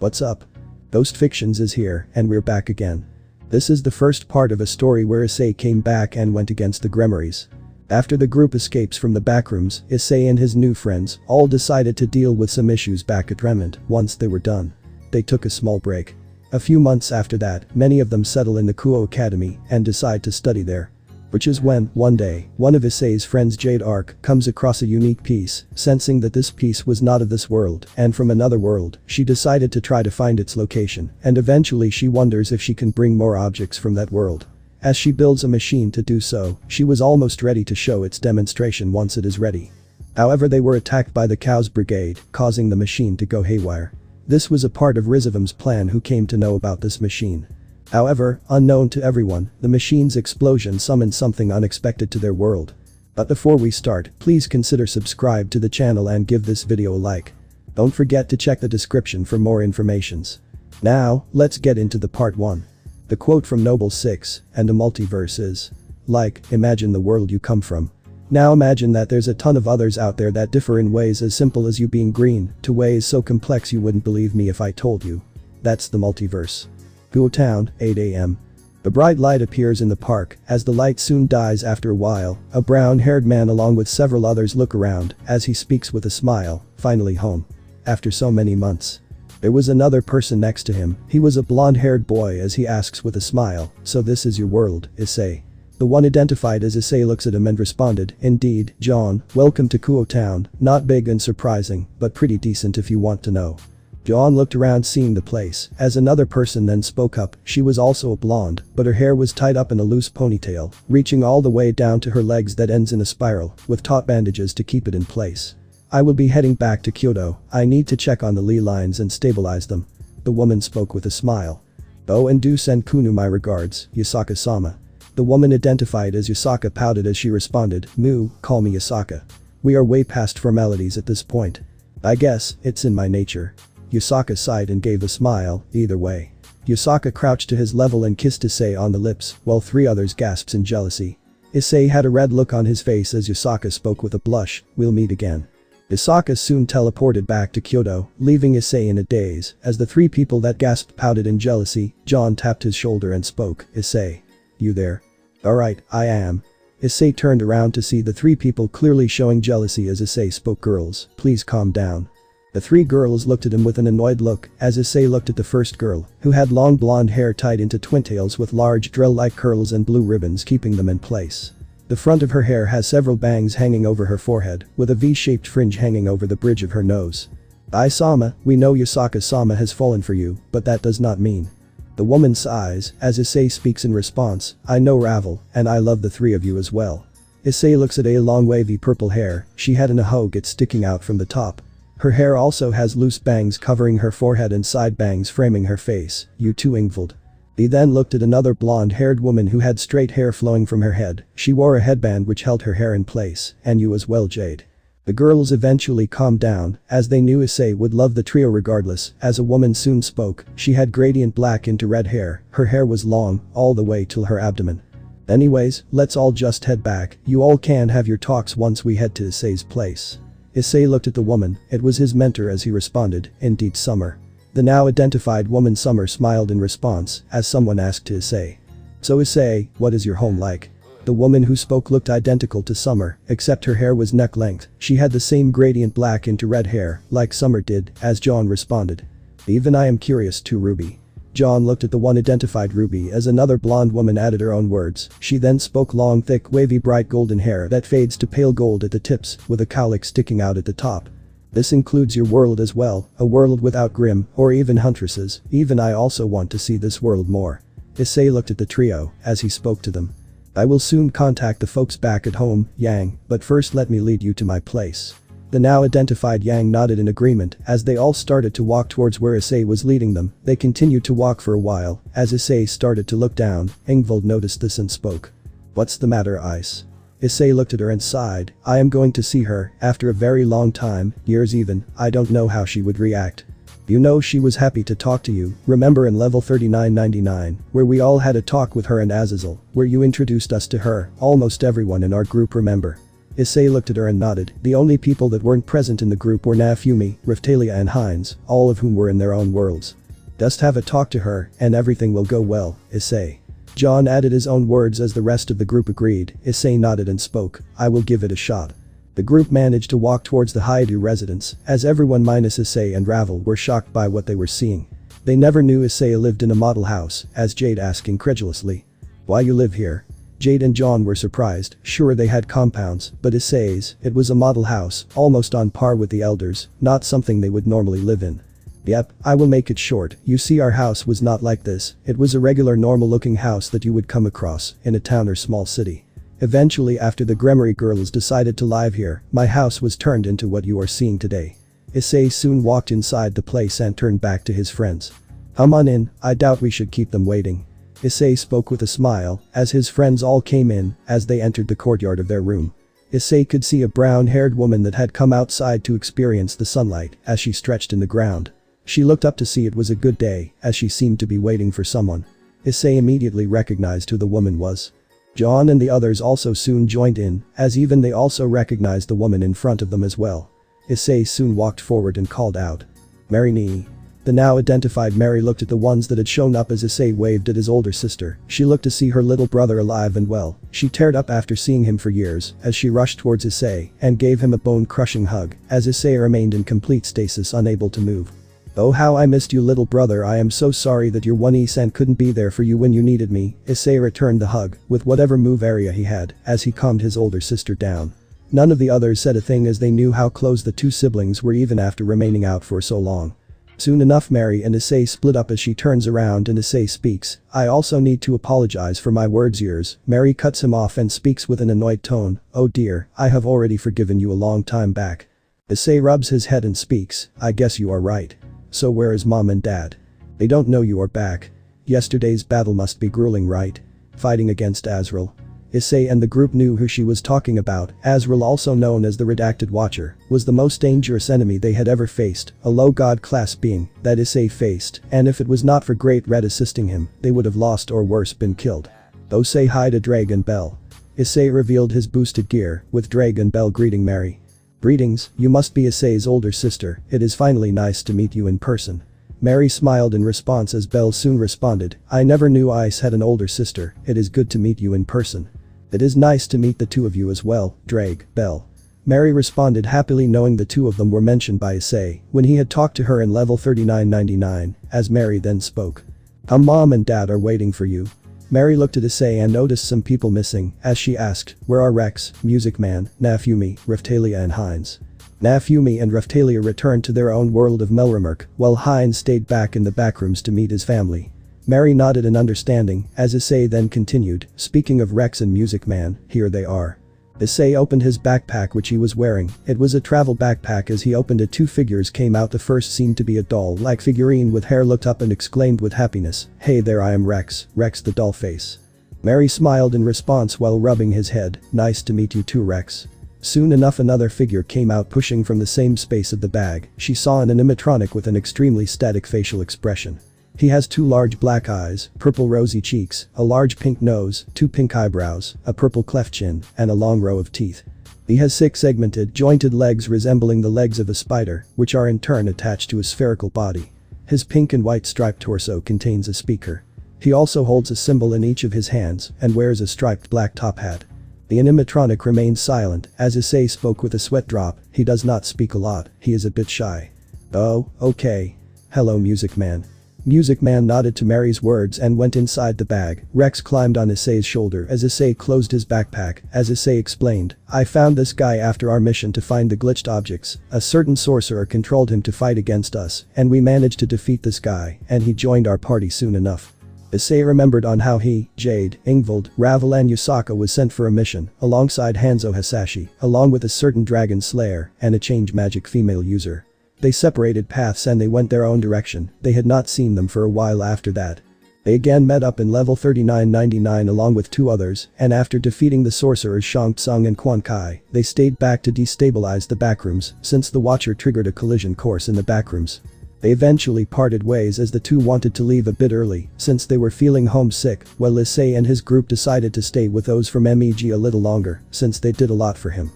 What's up? Ghost Fictions is here, and we're back again. This is the first part of a story where Issei came back and went against the Gremorys. After the group escapes from the Backrooms, Issei and his new friends all decided to deal with some issues back at Remnant. Once they were done, they took a small break. A few months after that, many of them settle in the Kuoh Academy and decide to study there. Which is when, one day, one of Issei's friends, Jade Arc, comes across a unique piece. Sensing that this piece was not of this world and from another world, she decided to try to find its location, and eventually she wonders if she can bring more objects from that world. As she builds a machine to do so, she was almost ready to show its demonstration once it is ready. However, they were attacked by the Khaos Brigade, causing the machine to go haywire. This was a part of Rizevim's plan, who came to know about this machine. However, unknown to everyone, the machine's explosion summoned something unexpected to their world. But before we start, please consider subscribe to the channel and give this video a like. Don't forget to check the description for more informations. Now, let's get into the part 1. The quote from Noble 6 and the multiverse is, like, imagine the world you come from. Now imagine that there's a ton of others out there that differ in ways as simple as you being green to ways so complex you wouldn't believe me if I told you. That's the multiverse. Kuoh Town, 8 AM. A bright light appears in the park. As the light soon dies after a while, a brown-haired man along with several others look around as he speaks with a smile, finally home. After so many months. There was another person next to him. He was a blonde-haired boy as he asks with a smile, so this is your world, Issei. The one identified as Issei looks at him and responded, indeed, John, welcome to Kuoh Town, not big and surprising, but pretty decent if you want to know. John looked around seeing the place, as another person then spoke up. She was also a blonde, but her hair was tied up in a loose ponytail, reaching all the way down to her legs that ends in a spiral, with taut bandages to keep it in place. I will be heading back to Kyoto. I need to check on the Lee lines and stabilize them. The woman spoke with a smile. Oh, and do send Kunu my regards, Yasaka-sama. The woman identified as Yasaka pouted as she responded, Moo, call me Yasaka. We are way past formalities at this point. I guess, it's in my nature. Yasaka sighed and gave a smile, either way. Yasaka crouched to his level and kissed Issei on the lips, while 3 others gasped in jealousy. Issei had a red look on his face as Yasaka spoke with a blush, we'll meet again. Yasaka soon teleported back to Kyoto, leaving Issei in a daze. As the 3 people that gasped pouted in jealousy, John tapped his shoulder and spoke, Issei. You there? Alright, I am. Issei turned around to see the 3 people clearly showing jealousy as Issei spoke, girls, please calm down. The 3 girls looked at him with an annoyed look as Issei looked at the first girl, who had long blonde hair tied into twintails with large drill-like curls and blue ribbons keeping them in place. The front of her hair has several bangs hanging over her forehead, with a V-shaped fringe hanging over the bridge of her nose. Ai-sama, we know Yasaka-sama has fallen for you, but that does not mean. The woman sighs as Issei speaks in response, I know Ravel, and I love the 3 of you as well. Issei looks at a long wavy purple hair she had in a hoget sticking out from the top. Her hair also has loose bangs covering her forehead and side bangs framing her face, you too Ingvald. He then looked at another blonde-haired woman who had straight hair flowing from her head. She wore a headband which held her hair in place, and you as well, Jade. The girls eventually calmed down, as they knew Issei would love the trio regardless. As a woman soon spoke, she had gradient black into red hair, her hair was long, all the way till her abdomen. Anyways, let's all just head back, you all can have your talks once we head to Issei's place. Issei looked at the woman, it was his mentor as he responded, indeed Summer. The now identified woman Summer smiled in response, as someone asked to Issei. So Issei, what is your home like? The woman who spoke looked identical to Summer, except her hair was neck length. She had the same gradient black into red hair, like Summer did, as John responded. Even I am curious too, RWBY. John looked at the one identified RWBY as another blonde woman added her own words. She then spoke long thick wavy bright golden hair that fades to pale gold at the tips, with a cowlick sticking out at the top. This includes your world as well, a world without Grim, or even huntresses, even I also want to see this world more. Issei looked at the trio, as he spoke to them. I will soon contact the folks back at home, Yang, but first let me lead you to my place. The now identified Yang nodded in agreement as they all started to walk towards where Issei was leading them. They continued to walk for a while. As Issei started to look down, Ingvald noticed this and spoke. What's the matter, Ice? Issei looked at her and sighed, I am going to see her, after a very long time, years even, I don't know how she would react. You know she was happy to talk to you, remember in level 3999, where we all had a talk with her and Azazel, where you introduced us to her, almost everyone in our group remember. Issei looked at her and nodded. The only people that weren't present in the group were Naofumi, Raphtalia and Hines, all of whom were in their own worlds. Just have a talk to her, and everything will go well, Issei. John added his own words as the rest of the group agreed. Issei nodded and spoke. I will give it a shot. The group managed to walk towards the Haidou residence, as everyone minus Issei and Ravel were shocked by what they were seeing. They never knew Issei lived in a model house, as Jade asked incredulously. Why you live here? Jade and John were surprised. Sure, they had compounds, but Issei's, it was a model house, almost on par with the elders, not something they would normally live in. Yep, I will make it short. You see, our house was not like this. It was a regular normal looking house that you would come across in a town or small city. Eventually, after the Gremorys girls decided to live here, my house was turned into what you are seeing today. Issei soon walked inside the place and turned back to his friends. Come on in, I doubt we should keep them waiting. Issei spoke with a smile, as his friends all came in, as they entered the courtyard of their room. Issei could see a brown-haired woman that had come outside to experience the sunlight, as she stretched in the ground. She looked up to see it was a good day, as she seemed to be waiting for someone. Issei immediately recognized who the woman was. John and the others also soon joined in, as even they also recognized the woman in front of them as well. Issei soon walked forward and called out. Mary Nee. The now identified Mary looked at the ones that had shown up as Issei waved at his older sister. She looked to see her little brother alive and well. She teared up after seeing him for years, as she rushed towards Issei and gave him a bone-crushing hug, as Issei remained in complete stasis, unable to move. Oh, how I missed you, little brother. I am so sorry that your one Issei couldn't be there for you when you needed me. Issei returned the hug with whatever move area he had, as he calmed his older sister down. None of the others said a thing, as they knew how close the two siblings were even after remaining out for so long. Soon enough, Mary and Issei split up as she turns around and Issei speaks. I also need to apologize for my words, yours. Mary cuts him off and speaks with an annoyed tone. Oh dear, I have already forgiven you a long time back. Issei rubs his head and speaks. I guess you are right. So where is mom and dad? They don't know you are back. Yesterday's battle must be grueling, right? Fighting against Azrael. Issei and the group knew who she was talking about. Azrael, also known as the Redacted Watcher, was the most dangerous enemy they had ever faced, a low god class being that Issei faced, and if it was not for Great Red assisting him, they would have lost or worse been killed. Though say hi to Dragon Bell. Issei revealed his boosted gear, with Dragon Bell greeting Mary. Greetings, you must be Issei's older sister. It is finally nice to meet you in person. Mary smiled in response as Bell soon responded. I never knew Ice had an older sister. It is good to meet you in person. It is nice to meet the two of you as well, Drake, Bell. Mary responded happily, knowing the two of them were mentioned by Issei when he had talked to her in level 3999, as Mary then spoke. Mom and dad are waiting for you. Mary looked at Issei and noticed some people missing, as she asked, where are Rex, Music Man, Naofumi, Raphtalia and Hines? Naofumi and Raphtalia returned to their own world of Melramerk, while Hines stayed back in the backrooms to meet his family. Mary nodded in understanding, as Issei then continued, speaking of Rex and Music Man, here they are. Issei opened his backpack which he was wearing. It was a travel backpack. As he opened it, two figures came out. The first seemed to be a doll-like figurine with hair, looked up and exclaimed with happiness, hey there, I am Rex, Rex the doll face. Mary smiled in response while rubbing his head, nice to meet you too, Rex. Soon enough, another figure came out pushing from the same space of the bag. She saw an animatronic with an extremely static facial expression. He has two large black eyes, purple rosy cheeks, a large pink nose, two pink eyebrows, a purple cleft chin, and a long row of teeth. He has 6 segmented, jointed legs resembling the legs of a spider, which are in turn attached to his spherical body. His pink and white striped torso contains a speaker. He also holds a symbol in each of his hands and wears a striped black top hat. The animatronic remains silent, as Issei spoke with a sweat drop. He does not speak a lot, he is a bit shy. Oh, okay. Hello, Music Man. Music Man nodded to Mary's words and went inside the bag. Rex climbed on Issei's shoulder as Issei closed his backpack. As Issei explained, I found this guy after our mission to find the glitched objects. A certain sorcerer controlled him to fight against us, and we managed to defeat this guy, and he joined our party soon enough. Issei remembered on how he, Jade, Ingvald, Ravel and Yusaka was sent for a mission, alongside Hanzo Hasashi, along with a certain dragon slayer and a change magic female user. They separated paths and they went their own direction. They had not seen them for a while after that. They again met up in level 3999 along with 2 others, and after defeating the sorcerers Shang Tsung and Quan Kai, they stayed back to destabilize the backrooms since the Watcher triggered a collision course in the backrooms. They eventually parted ways as the two wanted to leave a bit early since they were feeling homesick, while Issei and his group decided to stay with those from MEG a little longer since they did a lot for him.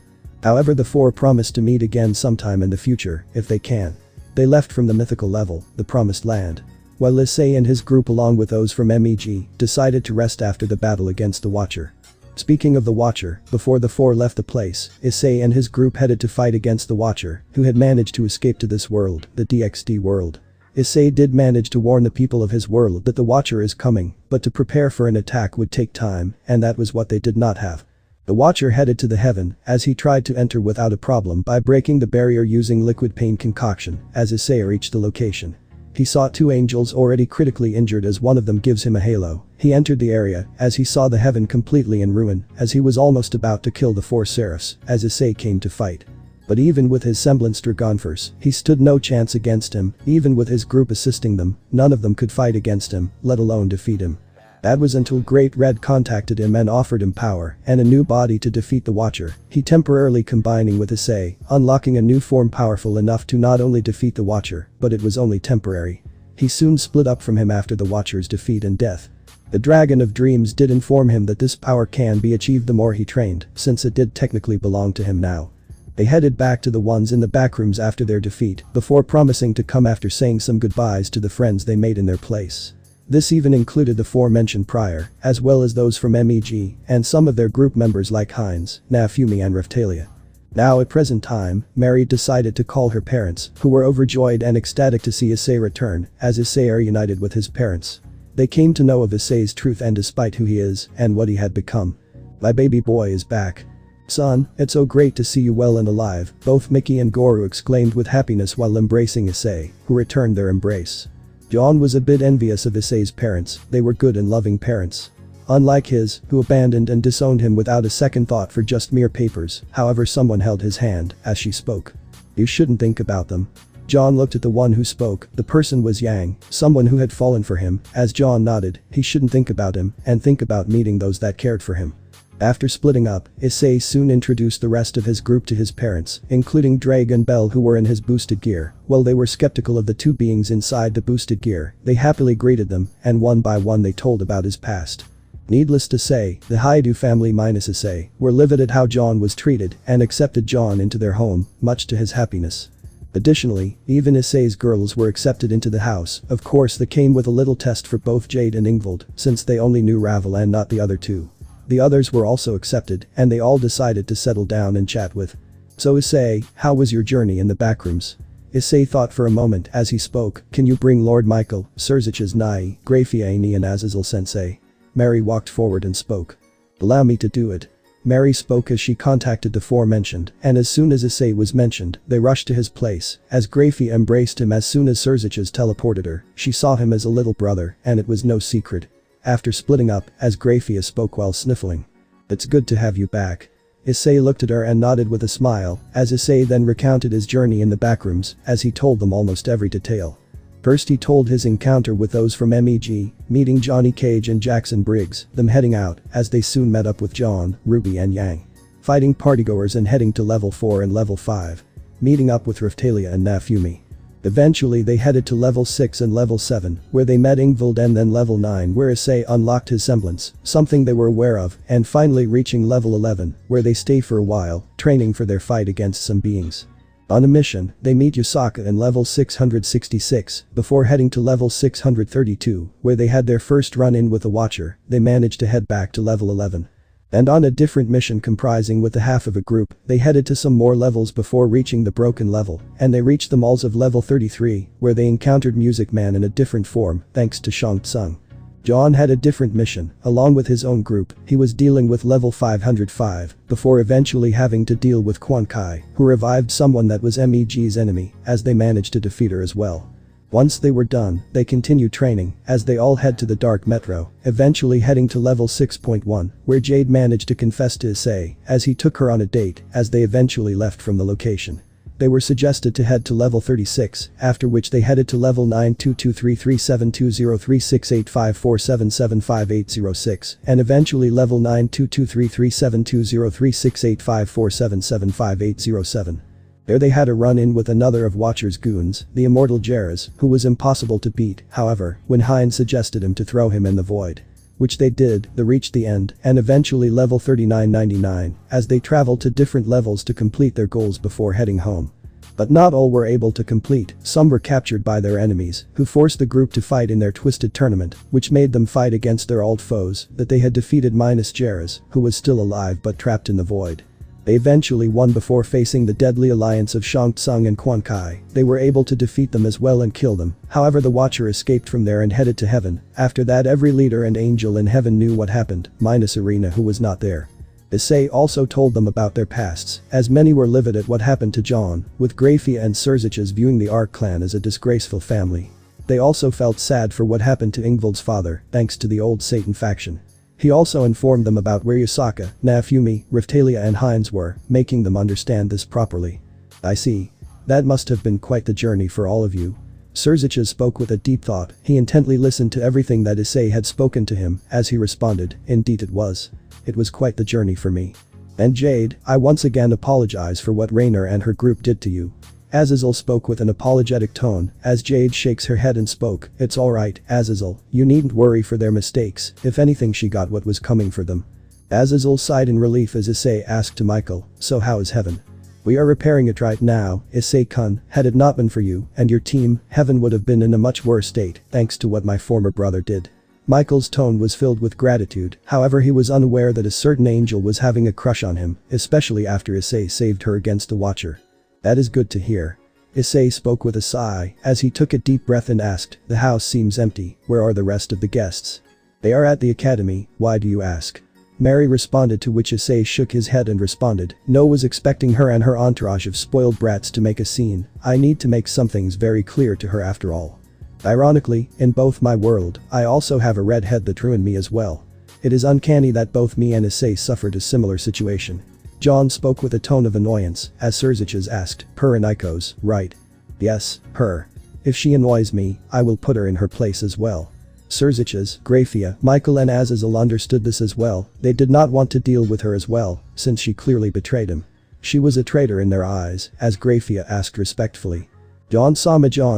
However, the four promised to meet again sometime in the future, if they can. They left from the mythical level, the promised land. While Issei and his group along with those from MEG decided to rest after the battle against the Watcher. Speaking of the Watcher, before the four left the place, Issei and his group headed to fight against the Watcher, who had managed to escape to this world, the DXD world. Issei did manage to warn the people of his world that the Watcher is coming, but to prepare for an attack would take time, and that was what they did not have. The Watcher headed to the heaven, as he tried to enter without a problem by breaking the barrier using liquid pain concoction, as Issei reached the location. He saw two angels already critically injured as one of them gives him a halo. He entered the area, as he saw the heaven completely in ruin, as he was almost about to kill the four seraphs, as Issei came to fight. But even with his semblance Dragonverse, he stood no chance against him. Even with his group assisting them, none of them could fight against him, let alone defeat him. That was until Great Red contacted him and offered him power and a new body to defeat the Watcher. He temporarily combining with Issei, unlocking a new form powerful enough to not only defeat the Watcher, but it was only temporary. He soon split up from him after the Watcher's defeat and death. The Dragon of Dreams did inform him that this power can be achieved the more he trained, since it did technically belong to him now. They headed back to the ones in the backrooms after their defeat, before promising to come after saying some goodbyes to the friends they made in their place. This even included the four mentioned prior, as well as those from MEG, and some of their group members like Heinz, Nafumi and Raftalia. Now at present time, Mary decided to call her parents, who were overjoyed and ecstatic to see Issei return, as Issei are united with his parents. They came to know of Issei's truth and despite who he is and what he had become. My baby boy is back. Son, it's so great to see you well and alive, both Mickey and Goro exclaimed with happiness while embracing Issei, who returned their embrace. John was a bit envious of Issei's parents, they were good and loving parents. Unlike his, who abandoned and disowned him without a second thought for just mere papers. However, someone held his hand as she spoke. You shouldn't think about them. John looked at the one who spoke, the person was Yang, someone who had fallen for him. As John nodded, he shouldn't think about him and think about meeting those that cared for him. After splitting up, Issei soon introduced the rest of his group to his parents, including Drake and Bell who were in his boosted gear. While they were skeptical of the two beings inside the boosted gear, they happily greeted them, and one by one they told about his past. Needless to say, the Haidu family minus Issei were livid at how John was treated and accepted John into their home, much to his happiness. Additionally, even Issei's girls were accepted into the house. Of course that came with a little test for both Jade and Ingvild, since they only knew Ravel and not the other two. The others were also accepted, and they all decided to settle down and chat with. So Issei, how was your journey in the backrooms? Issei thought for a moment as he spoke. Can you bring Lord Michael, Surzich's Nai, Graphiani and Azazel Sensei? Mary walked forward and spoke. Allow me to do it. Mary spoke as she contacted the four mentioned, and as soon as Issei was mentioned, they rushed to his place, as Graphi embraced him as soon as Surzich's teleported her. She saw him as a little brother, and it was no secret. After splitting up, as Grafia spoke while sniffling. It's good to have you back. Issei looked at her and nodded with a smile, as Issei then recounted his journey in the backrooms, as he told them almost every detail. First he told his encounter with those from MEG, meeting Johnny Cage and Jackson Briggs, them heading out, as they soon met up with John, Ruby and Yang. Fighting partygoers and heading to level 4 and level 5. Meeting up with Raftalia and Nafumi. Eventually they headed to level 6 and level 7, where they met Ingvild, and then level 9 where Issei unlocked his semblance, something they were aware of, and finally reaching level 11, where they stay for a while, training for their fight against some beings. On a mission, they meet Yusaka in level 666, before heading to level 632, where they had their first run-in with the Watcher. They managed to head back to level 11. And on a different mission comprising with the half of a group, they headed to some more levels before reaching the broken level, and they reached the malls of level 33, where they encountered Music Man in a different form, thanks to Shang Tsung. John had a different mission, along with his own group. He was dealing with level 505, before eventually having to deal with Quan Kai, who revived someone that was MEG's enemy, as they managed to defeat her as well. Once they were done, they continued training, as they all head to the Dark Metro, eventually heading to level 6.1, where Jade managed to confess to Issei, as he took her on a date, as they eventually left from the location. They were suggested to head to level 36, after which they headed to level 9223372036854775806, and eventually level 9223372036854775807. There they had a run-in with another of Watcher's goons, the immortal Jairus, who was impossible to beat. However, when Heinz suggested him to throw him in the void. Which they did, they reached the end, and eventually level 3999, as they traveled to different levels to complete their goals before heading home. But not all were able to complete, some were captured by their enemies, who forced the group to fight in their twisted tournament, which made them fight against their old foes that they had defeated minus Jairus, who was still alive but trapped in the void. They eventually won before facing the deadly alliance of Shang Tsung and Quan Kai. They were able to defeat them as well and kill them, however the Watcher escaped from there and headed to heaven. After that every leader and angel in heaven knew what happened, minus Irina who was not there. Issei also told them about their pasts, as many were livid at what happened to John, with Grafia and Surziches viewing the Arc clan as a disgraceful family. They also felt sad for what happened to Ingvald's father, thanks to the old Satan faction. He also informed them about where Yusaka, Nafumi, Riftalia and Heinz were, making them understand this properly. I see. That must have been quite the journey for all of you. Surziches spoke with a deep thought. He intently listened to everything that Issei had spoken to him, as he responded, indeed it was. It was quite the journey for me. And Jade, I once again apologize for what Raynor and her group did to you. Azazel spoke with an apologetic tone, as Jade shakes her head and spoke, it's alright, Azazel, you needn't worry for their mistakes, if anything she got what was coming for them. Azazel sighed in relief as Issei asked to Michael, so how is heaven? We are repairing it right now, Issei-kun, had it not been for you and your team, heaven would have been in a much worse state, thanks to what my former brother did. Michael's tone was filled with gratitude, however he was unaware that a certain angel was having a crush on him, especially after Issei saved her against the Watcher. That is good to hear. Issei spoke with a sigh, as he took a deep breath and asked, the house seems empty, where are the rest of the guests? They are at the academy, why do you ask? Mary responded, to which Issei shook his head and responded, no was expecting her and her entourage of spoiled brats to make a scene, I need to make some things very clear to her after all. Ironically, in both my world, I also have a redhead that ruined me as well. It is uncanny that both me and Issei suffered a similar situation. John spoke with a tone of annoyance, as Surziches asked, her and Iko's, right? Yes, her. If she annoys me, I will put her in her place as well. Surziches, Grafia, Michael and Azazel understood this as well, they did not want to deal with her as well, since she clearly betrayed him. She was a traitor in their eyes, as Grafia asked respectfully. John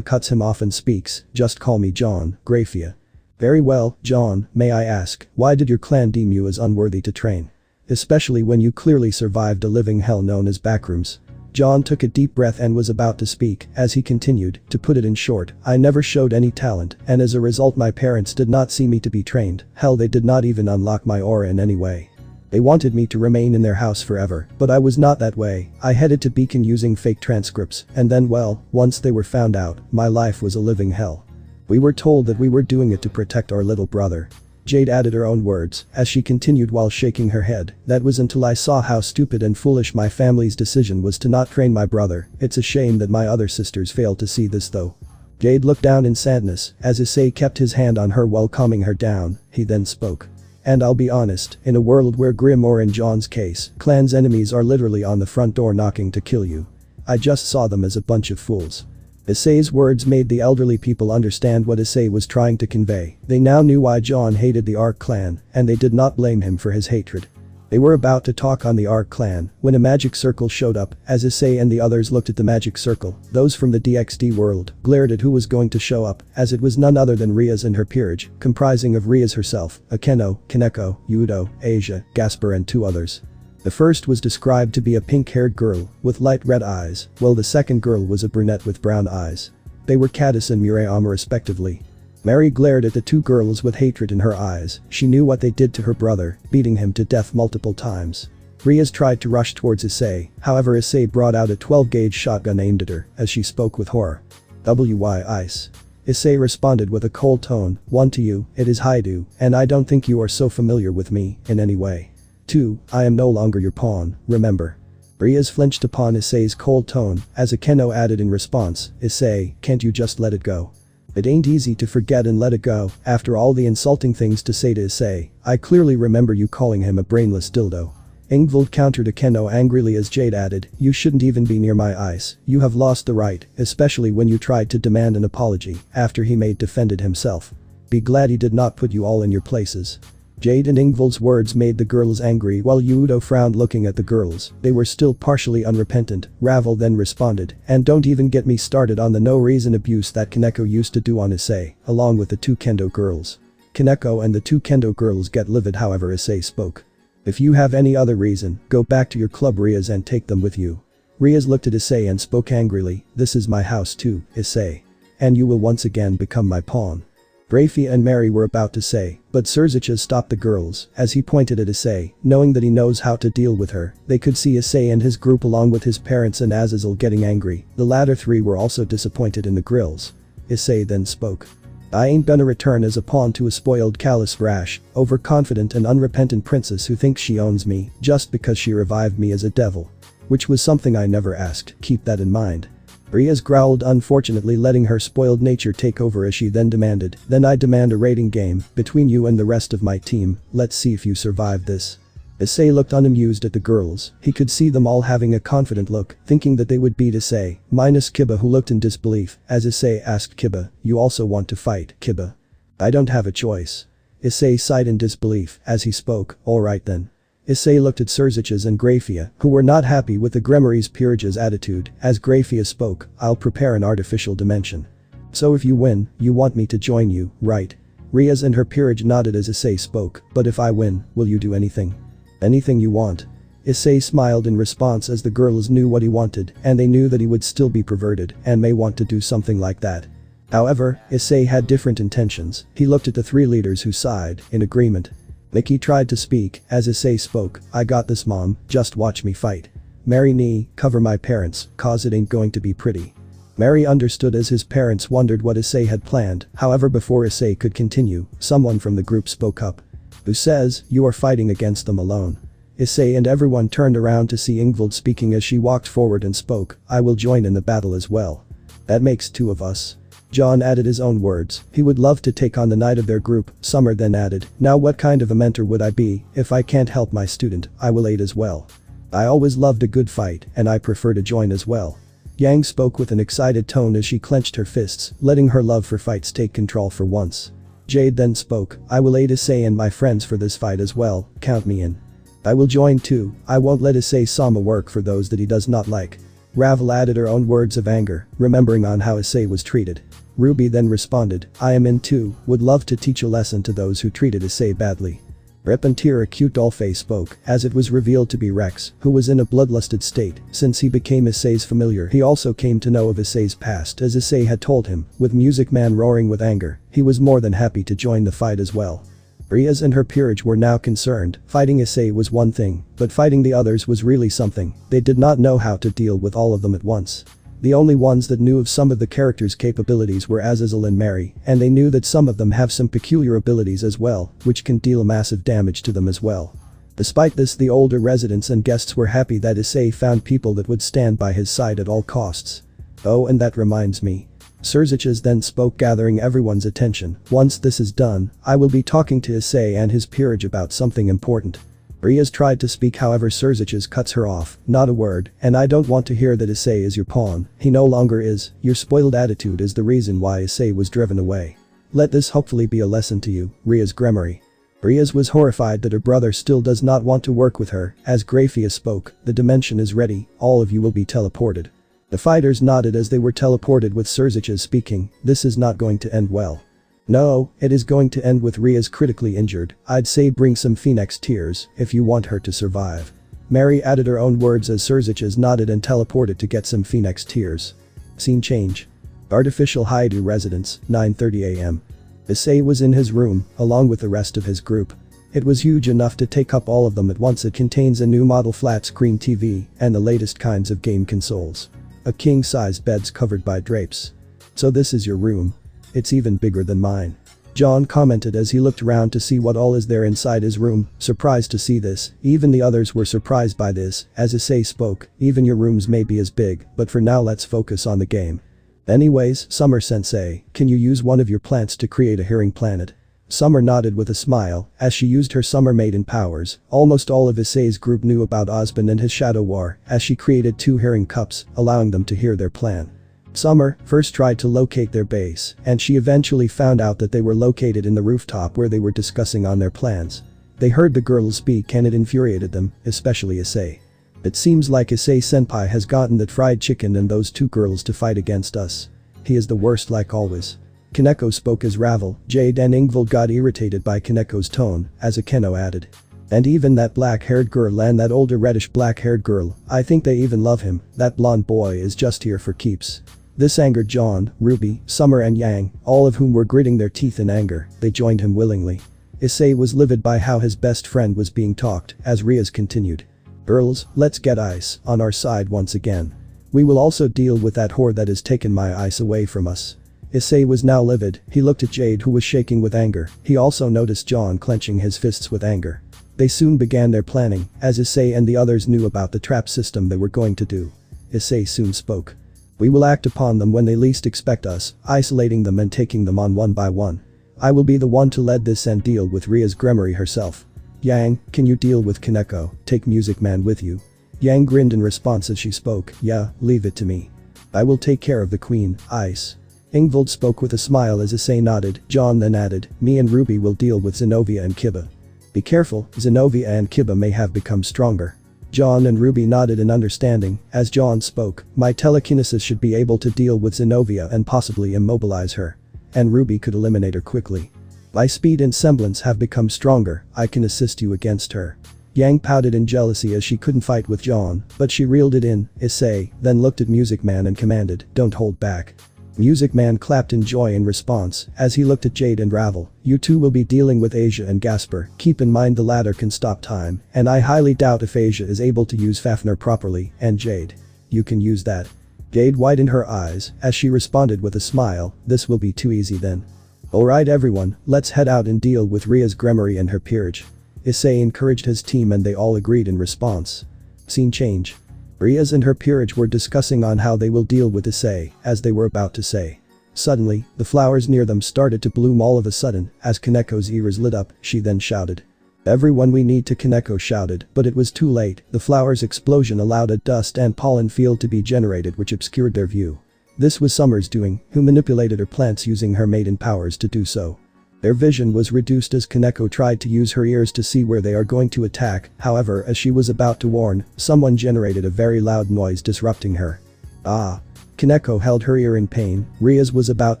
cuts him off and speaks, just call me John, Grafia. Very well, John, may I ask, why did your clan deem you as unworthy to train? Especially when you clearly survived a living hell known as Backrooms. John took a deep breath and was about to speak, as he continued, to put it in short, I never showed any talent, and as a result my parents did not see me to be trained, hell they did not even unlock my aura in any way. They wanted me to remain in their house forever, but I was not that way, I headed to Beacon using fake transcripts, and then well, once they were found out, my life was a living hell. We were told that we were doing it to protect our little brother. Jade added her own words, as she continued while shaking her head, that was until I saw how stupid and foolish my family's decision was to not train my brother, it's a shame that my other sisters failed to see this though. Jade looked down in sadness, as Issei kept his hand on her while calming her down, he then spoke. And I'll be honest, in a world where Grim or in John's case, clan's enemies are literally on the front door knocking to kill you. I just saw them as a bunch of fools. Issei's words made the elderly people understand what Issei was trying to convey. They now knew why John hated the Arc clan, and they did not blame him for his hatred. They were about to talk on the Arc clan when a magic circle showed up, as Issei and the others looked at the magic circle. Those from the DXD world glared at who was going to show up, as it was none other than Riaz and her peerage, comprising of Riaz herself, Akeno, Kaneko, Yudo, Asia, Gasper and 2 others. The first was described to be a pink-haired girl with light red eyes, while the second girl was a brunette with brown eyes. They were Caddis and Murayama respectively. Mary glared at the 2 girls with hatred in her eyes, she knew what they did to her brother, beating him to death multiple times. Riaz tried to rush towards Issei, however Issei brought out a 12-gauge shotgun aimed at her, as she spoke with horror. "Why ice?" Issei responded with a cold tone, "1 to you, it is Haidu, and I don't think you are so familiar with me, in any way. 2, I am no longer your pawn, remember." Riaz flinched upon Issei's cold tone, as Akeno added in response, "Issei, can't you just let it go? It ain't easy to forget and let it go, after all the insulting things to say to Issei, I clearly remember you calling him a brainless dildo." Ingvald countered Akeno angrily as Jade added, "You shouldn't even be near my ice, you have lost the right, especially when you tried to demand an apology, after he defended himself. Be glad he did not put you all in your places." Jade and Ingvald's words made the girls angry while Yudo frowned looking at the girls. They were still partially unrepentant. Ravel then responded, "And don't even get me started on the no reason abuse that Kaneko used to do on Issei, along with the 2 Kendo girls. Kaneko and the two Kendo girls get livid, however Issei spoke. If you have any other reason, go back to your club Rias and take them with you. Rias looked at Issei and spoke angrily, this is my house too, Issei. And you will once again become my pawn. Grafia and Mary were about to say, but Surziches stopped the girls, as he pointed at Issei, knowing that he knows how to deal with her. They could see Issei and his group along with his parents and Azazel getting angry. The latter three were also disappointed in the grills. Issei then spoke. I ain't gonna return as a pawn to a spoiled, callous, rash, overconfident and unrepentant princess who thinks she owns me just because she revived me as a devil. Which was something I never asked, keep that in mind. Rias growled, unfortunately letting her spoiled nature take over as she then demanded, then I demand a rating game, between you and the rest of my team, let's see if you survive this. Issei looked unamused at the girls, he could see them all having a confident look, thinking that they would beat Issei, minus Kiba who looked in disbelief, as Issei asked Kiba, you also want to fight, Kiba? I don't have a choice. Issei sighed in disbelief, as he spoke, alright then. Issei looked at Surziches and Grafia, who were not happy with the Gremorys peerage's attitude, as Grafia spoke, I'll prepare an artificial dimension. So if you win, you want me to join you, right? Rias and her peerage nodded as Issei spoke, but if I win, will you do anything? Anything you want. Issei smiled in response as the girls knew what he wanted, and they knew that he would still be perverted, and may want to do something like that. However, Issei had different intentions, he looked at the three leaders who sighed, in agreement. Mickey tried to speak, as Issei spoke, I got this mom, just watch me fight. Mary knee, cover my parents, cause it ain't going to be pretty. Mary understood as his parents wondered what Issei had planned, however before Issei could continue, someone from the group spoke up. Who says, you are fighting against them alone. Issei and everyone turned around to see Ingvild speaking as she walked forward and spoke, I will join in the battle as well. That makes two of us. John added his own words, he would love to take on the knight of their group. Summer then added, now what kind of a mentor would I be, if I can't help my student, I will aid as well. I always loved a good fight, and I prefer to join as well. Yang spoke with an excited tone as she clenched her fists, letting her love for fights take control for once. Jade then spoke, I will aid Issei and my friends for this fight as well, count me in. I will join too, I won't let Issei-sama work for those that he does not like. Ravel added her own words of anger, remembering on how Issei was treated. RWBY then responded, I am in too, would love to teach a lesson to those who treated Issei badly. Rip and Tear a cute dollface spoke, as it was revealed to be Rex, who was in a bloodlusted state, since he became Issei's familiar he also came to know of Issei's past as Issei had told him, with Music Man roaring with anger, he was more than happy to join the fight as well. Rias and her peerage were now concerned, fighting Issei was one thing, but fighting the others was really something, they did not know how to deal with all of them at once. The only ones that knew of some of the characters' capabilities were Azazel and Mary, and they knew that some of them have some peculiar abilities as well, which can deal massive damage to them as well. Despite this, the older residents and guests were happy that Issei found people that would stand by his side at all costs. Oh, and that reminds me. Surziches then spoke, gathering everyone's attention, once this is done, I will be talking to Issei and his peerage about something important. Rias tried to speak, however Surziches cuts her off, not a word, and I don't want to hear that Issei is your pawn, he no longer is, your spoiled attitude is the reason why Issei was driven away. Let this hopefully be a lesson to you, Rias Gremory. Rias was horrified that her brother still does not want to work with her, as Grafia spoke, the dimension is ready, all of you will be teleported. The fighters nodded as they were teleported with Surziches speaking, this is not going to end well. No, it is going to end with Rias critically injured, I'd say bring some Phoenix tears, if you want her to survive. Mary added her own words as Surziches nodded and teleported to get some Phoenix tears. Scene change. Artificial Haidu residence, 9:30 am. Issei was in his room, along with the rest of his group. It was huge enough to take up all of them at once. It contains a new model flat-screen TV, and the latest kinds of game consoles. A king-size bed's covered by drapes. So this is your room. It's even bigger than mine. John commented as he looked around to see what all is there inside his room, surprised to see this, even the others were surprised by this, as Issei spoke, even your rooms may be as big, but for now let's focus on the game. Anyways, Summer-sensei, can you use one of your plants to create a hearing planet? Summer nodded with a smile, as she used her Summer Maiden powers. Almost all of Issei's group knew about Osban and his Shadow War, as she created 2 hearing cups, allowing them to hear their plan. Summer first tried to locate their base, and she eventually found out that they were located in the rooftop where they were discussing on their plans. They heard the girls speak and it infuriated them, especially Issei. It seems like Issei-senpai has gotten that fried chicken and those 2 girls to fight against us. He is the worst like always. Kaneko spoke as Ravel. Jade and Ingvild got irritated by Kaneko's tone, as Akeno added. And even that black-haired girl and that older reddish black-haired girl, I think they even love him, that blonde boy is just here for keeps. This angered John, RWBY, Summer and Yang, all of whom were gritting their teeth in anger. They joined him willingly. Issei was livid by how his best friend was being talked, as Riaz continued. Girls, let's get Ice on our side once again. We will also deal with that whore that has taken my Ice away from us. Issei was now livid. He looked at Jade, who was shaking with anger. He also noticed John clenching his fists with anger. They soon began their planning, as Issei and the others knew about the trap system they were going to do. Issei soon spoke. We will act upon them when they least expect us, isolating them and taking them on one by one. I will be the one to lead this and deal with Ria's Gremorys herself. Yang, can you deal with Kaneko? Take Music Man with you. Yang grinned in response as she spoke. Yeah, leave it to me. I will take care of the queen, Ice. Ingvild spoke with a smile as Issei nodded. John then added, me and RWBY will deal with Zenobia and Kiba. Be careful, Zenobia and Kiba may have become stronger. John and RWBY nodded in understanding. As John spoke, my telekinesis should be able to deal with Zenobia and possibly immobilize her. And RWBY could eliminate her quickly. My speed and semblance have become stronger, I can assist you against her. Yang pouted in jealousy as she couldn't fight with John, but she reeled it in. Issei then looked at Music Man and commanded, don't hold back. Music Man clapped in joy in response, as he looked at Jade and Ravel. You two will be dealing with Asia and Gasper, keep in mind the latter can stop time, and I highly doubt if Asia is able to use Fafnir properly, and Jade. You can use that. Jade widened her eyes, as she responded with a smile, this will be too easy then. Alright everyone, let's head out and deal with Ria's Gremorys and her peerage. Issei encouraged his team and they all agreed in response. Scene change. Riaz and her peerage were discussing on how they will deal with Issei, as they were about to say. Suddenly, the flowers near them started to bloom all of a sudden, as Kaneko's ears lit up, she then shouted. Everyone we need to Kaneko shouted, but it was too late, the flowers' explosion allowed a dust and pollen field to be generated which obscured their view. This was Summer's doing, who manipulated her plants using her maiden powers to do so. Their vision was reduced as Kaneko tried to use her ears to see where they are going to attack, however as she was about to warn, someone generated a very loud noise disrupting her. Ah. Kaneko held her ear in pain. Riaz was about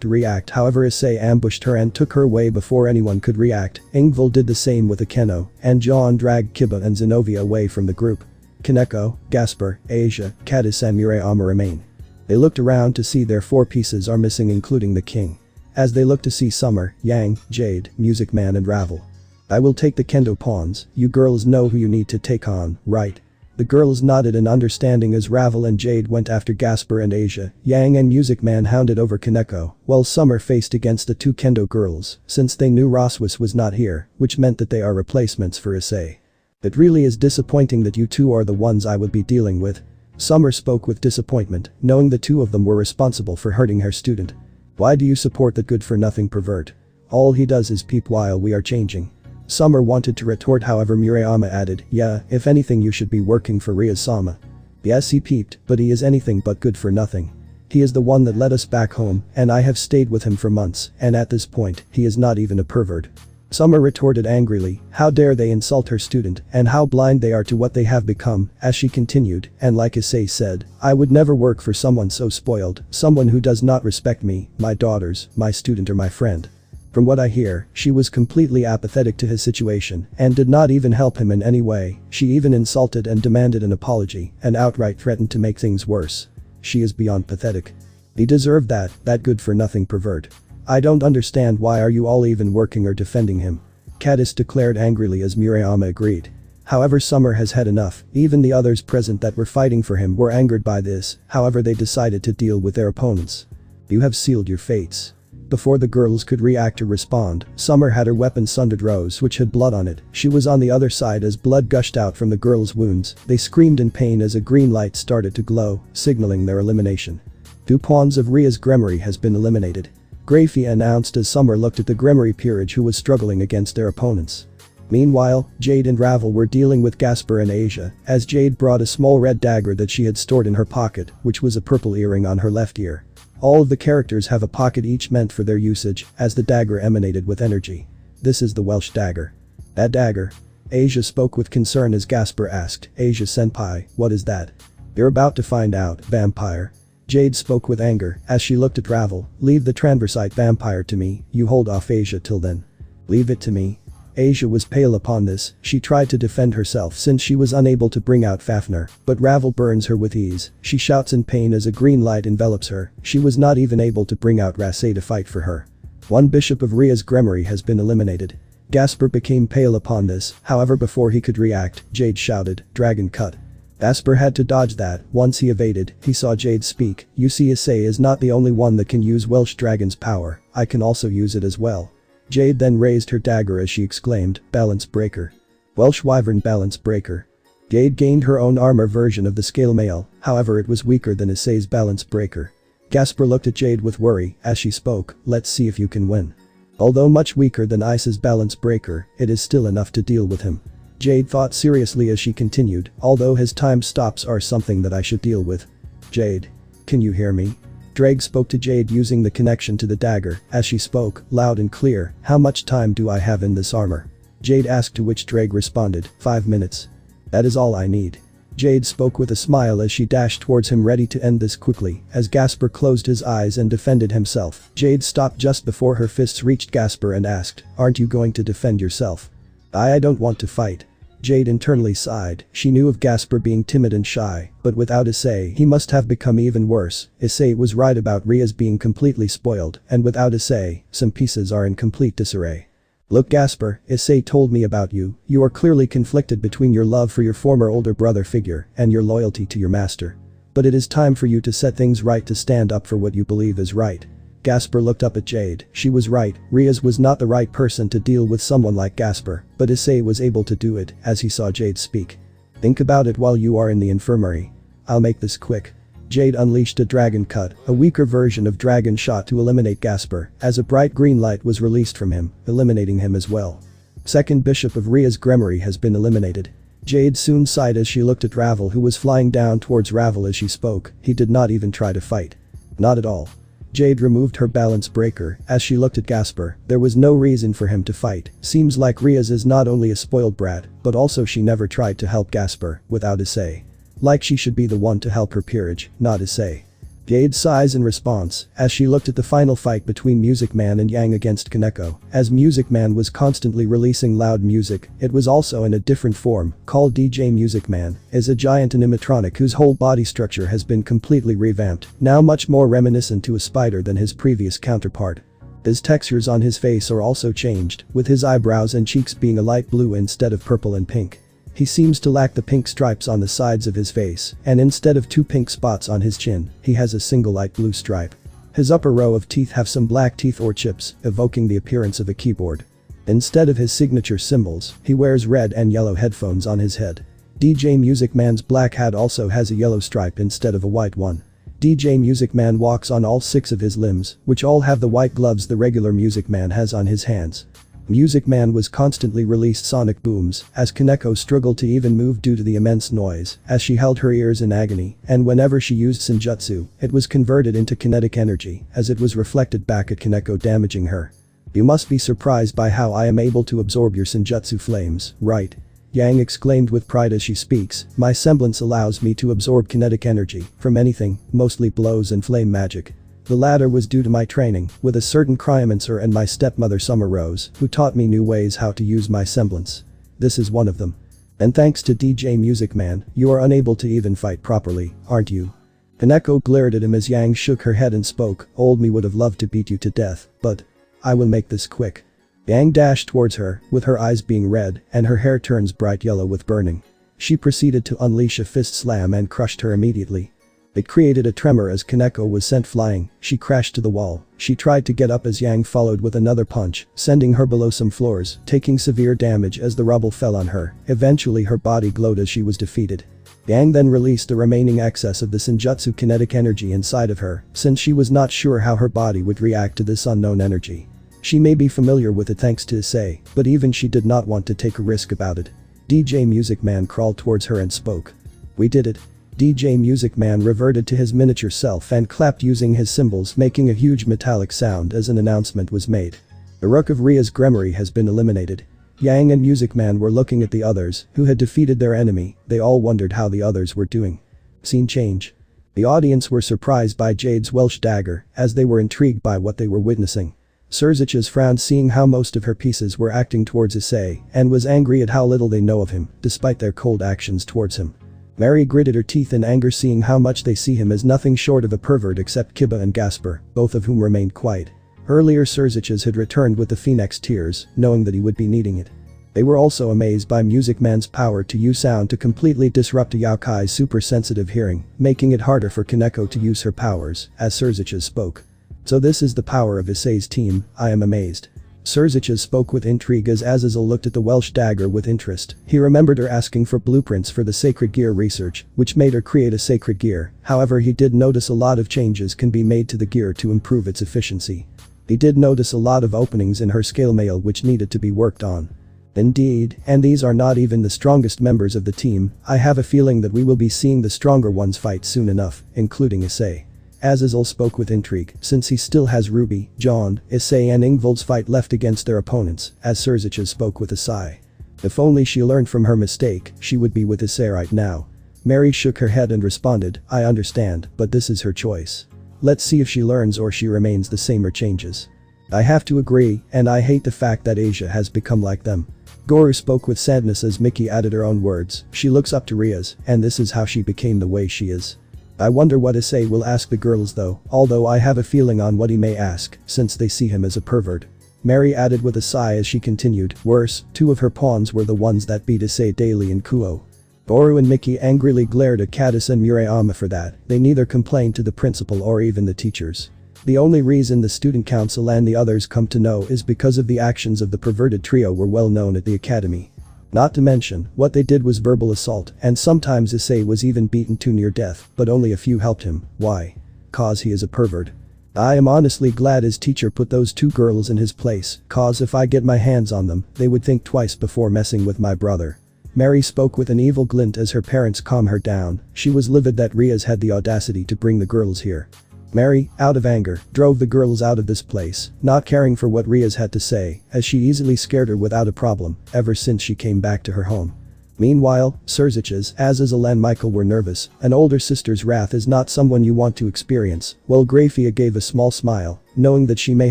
to react, however Issei ambushed her and took her away before anyone could react. Ingvild did the same with Akeno, and John dragged Kiba and Zenobia away from the group. Kaneko, Gasper, Asia, Cadis and Murayama remain. They looked around to see their 4 pieces are missing including the king. As they looked to see Summer, Yang, Jade, Music Man and Ravel. I will take the kendo pawns, you girls know who you need to take on, right? The girls nodded in understanding as Ravel and Jade went after Gasper and Asia. Yang and Music Man hounded over Kaneko, while Summer faced against the 2 kendo girls, since they knew Roswis was not here, which meant that they are replacements for Issei. It really is disappointing that you two are the ones I would be dealing with. Summer spoke with disappointment, knowing the 2 of them were responsible for hurting her student. Why do you support that good-for-nothing pervert? All he does is peep while we are changing. Summer wanted to retort, however Murayama added, yeah, if anything you should be working for Riaz-sama. Yes, he peeped, but he is anything but good for nothing. He is the one that led us back home, and I have stayed with him for months, and at this point, he is not even a pervert. Summer retorted angrily, how dare they insult her student, and how blind they are to what they have become, as she continued, and like Issei said, I would never work for someone so spoiled, someone who does not respect me, my daughters, my student or my friend. From what I hear, she was completely apathetic to his situation, and did not even help him in any way. She even insulted and demanded an apology, and outright threatened to make things worse. She is beyond pathetic. He deserved that good-for-nothing pervert. I don't understand why are you all even working or defending him. Cadis declared angrily as Murayama agreed. However, Summer has had enough, even the others present that were fighting for him were angered by this, however they decided to deal with their opponents. You have sealed your fates. Before the girls could react or respond, Summer had her weapon Sundered Rose which had blood on it. She was on the other side as blood gushed out from the girls' wounds. They screamed in pain as a green light started to glow, signaling their elimination. 2 pawns of Ria's Gremorys has been eliminated. Grafia announced as Summer looked at the Gremorys peerage who was struggling against their opponents. Meanwhile, Jade and Ravel were dealing with Gasper and Asia, as Jade brought a small red dagger that she had stored in her pocket, which was a purple earring on her left ear. All of the characters have a pocket each meant for their usage, as the dagger emanated with energy. This is the Welsh dagger. That dagger? Asia spoke with concern as Gasper asked, Asia senpai, what is that? You're about to find out, vampire. Jade spoke with anger as she looked at RWBY. Leave the transversite vampire to me, you hold off Asia till then. Leave it to me. Asia was pale upon this, she tried to defend herself since she was unable to bring out Fafnir, but RWBY burns her with ease, she shouts in pain as a green light envelops her, she was not even able to bring out Issei to fight for her. One bishop of Ria's Gremorys has been eliminated. Gasper became pale upon this, however before he could react, Jade shouted, dragon cut. Gasper had to dodge that, once he evaded, he saw Jade speak, you see Issei is not the only one that can use Welsh dragon's power, I can also use it as well. Jade then raised her dagger as she exclaimed, balance breaker. Welsh wyvern balance breaker. Jade gained her own armor version of the scale mail, however it was weaker than Issei's balance breaker. Gasper looked at Jade with worry as she spoke, let's see if you can win. Although much weaker than Ice's balance breaker, it is still enough to deal with him. Jade thought seriously as she continued, although his time stops are something that I should deal with. Jade. Can you hear me? Drake spoke to Jade using the connection to the dagger, as she spoke, loud and clear, how much time do I have in this armor? Jade asked, to which Drake responded, 5 minutes. That is all I need. Jade spoke with a smile as she dashed towards him ready to end this quickly, as Gasper closed his eyes and defended himself. Jade stopped just before her fists reached Gasper and asked, aren't you going to defend yourself? I don't want to fight. Jade internally sighed, she knew of Gasper being timid and shy, but without Issei he must have become even worse. Issei was right about Ria's being completely spoiled, and without Issei, some pieces are in complete disarray. Look Gasper, Issei told me about you, you are clearly conflicted between your love for your former older brother figure and your loyalty to your master. But it is time for you to set things right to stand up for what you believe is right. Gasper looked up at Jade, she was right, Riaz was not the right person to deal with someone like Gasper, but Issei was able to do it as he saw Jade speak. Think about it while you are in the infirmary. I'll make this quick. Jade unleashed a dragon cut, a weaker version of dragon shot to eliminate Gasper, as a bright green light was released from him, eliminating him as well. Second bishop of Ria's Gremory has been eliminated. Jade soon sighed as she looked at RWBY who was flying down towards RWBY as she spoke, he did not even try to fight. Not at all. Jade removed her balance breaker as she looked at Gasper, there was no reason for him to fight, seems like Riaz is not only a spoiled brat, but also she never tried to help Gasper, without Issei. Like she should be the one to help her peerage, not Issei. Jade sighs in response, as she looked at the final fight between Music Man and Yang against Kaneko, as Music Man was constantly releasing loud music, it was also in a different form, called DJ Music Man, is a giant animatronic whose whole body structure has been completely revamped, now much more reminiscent to a spider than his previous counterpart. His textures on his face are also changed, with his eyebrows and cheeks being a light blue instead of purple and pink. He seems to lack the pink stripes on the sides of his face, and instead of 2 pink spots on his chin, he has a single light blue stripe. His upper row of teeth have some black teeth or chips, evoking the appearance of a keyboard. Instead of his signature symbols, he wears red and yellow headphones on his head. DJ Music Man's black hat also has a yellow stripe instead of a white one. DJ Music Man walks on all 6 of his limbs, which all have the white gloves the regular Music Man has on his hands. Music Man was constantly released sonic booms, as Kaneko struggled to even move due to the immense noise, as she held her ears in agony, and whenever she used Senjutsu, it was converted into kinetic energy, as it was reflected back at Kaneko damaging her. You must be surprised by how I am able to absorb your Senjutsu flames, right? Yang exclaimed with pride as she speaks, my semblance allows me to absorb kinetic energy, from anything, mostly blows and flame magic. The latter was due to my training with a certain cryomancer and my stepmother Summer Rose, who taught me new ways how to use my semblance. This is one of them. And thanks to DJ Music Man, you are unable to even fight properly, aren't you? Kaneko glared at him as Yang shook her head and spoke, old me would have loved to beat you to death, but I will make this quick. Yang dashed towards her, with her eyes being red, and her hair turns bright yellow with burning. She proceeded to unleash a fist slam and crushed her immediately. It created a tremor as Kaneko was sent flying, she crashed to the wall, she tried to get up as Yang followed with another punch, sending her below some floors, taking severe damage as the rubble fell on her, eventually her body glowed as she was defeated. Yang then released the remaining excess of the Senjutsu kinetic energy inside of her, since she was not sure how her body would react to this unknown energy. She may be familiar with it thanks to Issei, but even she did not want to take a risk about it. DJ Music Man crawled towards her and spoke. We did it. DJ Music Man reverted to his miniature self and clapped using his cymbals, making a huge metallic sound as an announcement was made. The Rook of Ria's Gremory has been eliminated. Yang and Music Man were looking at the others, who had defeated their enemy, they all wondered how the others were doing. Scene change. The audience were surprised by Jade's Welsh dagger, as they were intrigued by what they were witnessing. Surzich's frowned seeing how most of her pieces were acting towards Issei, and was angry at how little they know of him, despite their cold actions towards him. Mary gritted her teeth in anger seeing how much they see him as nothing short of a pervert except Kiba and Gasper, both of whom remained quiet. Earlier Surzich's had returned with the Phoenix Tears, knowing that he would be needing it. They were also amazed by Music Man's power to use sound to completely disrupt a Yaokai's super-sensitive hearing, making it harder for Kaneko to use her powers, as Surzich's spoke. So this is the power of Issei's team, I am amazed. Surzich's spoke with intrigue as Azazel looked at the Welsh dagger with interest. He remembered her asking for blueprints for the sacred gear research, which made her create a sacred gear, however he did notice a lot of changes can be made to the gear to improve its efficiency. He did notice a lot of openings in her scale mail which needed to be worked on. Indeed, and these are not even the strongest members of the team, I have a feeling that we will be seeing the stronger ones fight soon enough, including Issei. Azazel spoke with intrigue, since he still has RWBY, John, Issei and Ingvald's fight left against their opponents, as Surzich's spoke with a sigh. If only she learned from her mistake, she would be with Issei right now. Mary shook her head and responded, I understand, but this is her choice. Let's see if she learns or she remains the same or changes. I have to agree, and I hate the fact that Asia has become like them. Goro spoke with sadness as Mickey added her own words, she looks up to Riaz, and this is how she became the way she is. I wonder what Issei will ask the girls though, although I have a feeling on what he may ask, since they see him as a pervert. Mary added with a sigh as she continued, worse, 2 of her pawns were the ones that beat Issei daily in Kuoh. Goro and Mickey angrily glared at Caddis and Murayama for that, they neither complained to the principal or even the teachers. The only reason the student council and the others come to know is because of the actions of the perverted trio were well known at the academy. Not to mention, what they did was verbal assault, and sometimes Issei was even beaten to near death, but only a few helped him. Why? Cause he is a pervert. I am honestly glad his teacher put those 2 girls in his place, cause if I get my hands on them, they would think twice before messing with my brother. Mary spoke with an evil glint as her parents calmed her down, she was livid that Riaz had the audacity to bring the girls here. Mary, out of anger, drove the girls out of this place, not caring for what Riaz had to say, as she easily scared her without a problem, ever since she came back to her home. Meanwhile, Surzich's, Azazel and Michael were nervous, an older sister's wrath is not someone you want to experience, while Grafia gave a small smile, knowing that she may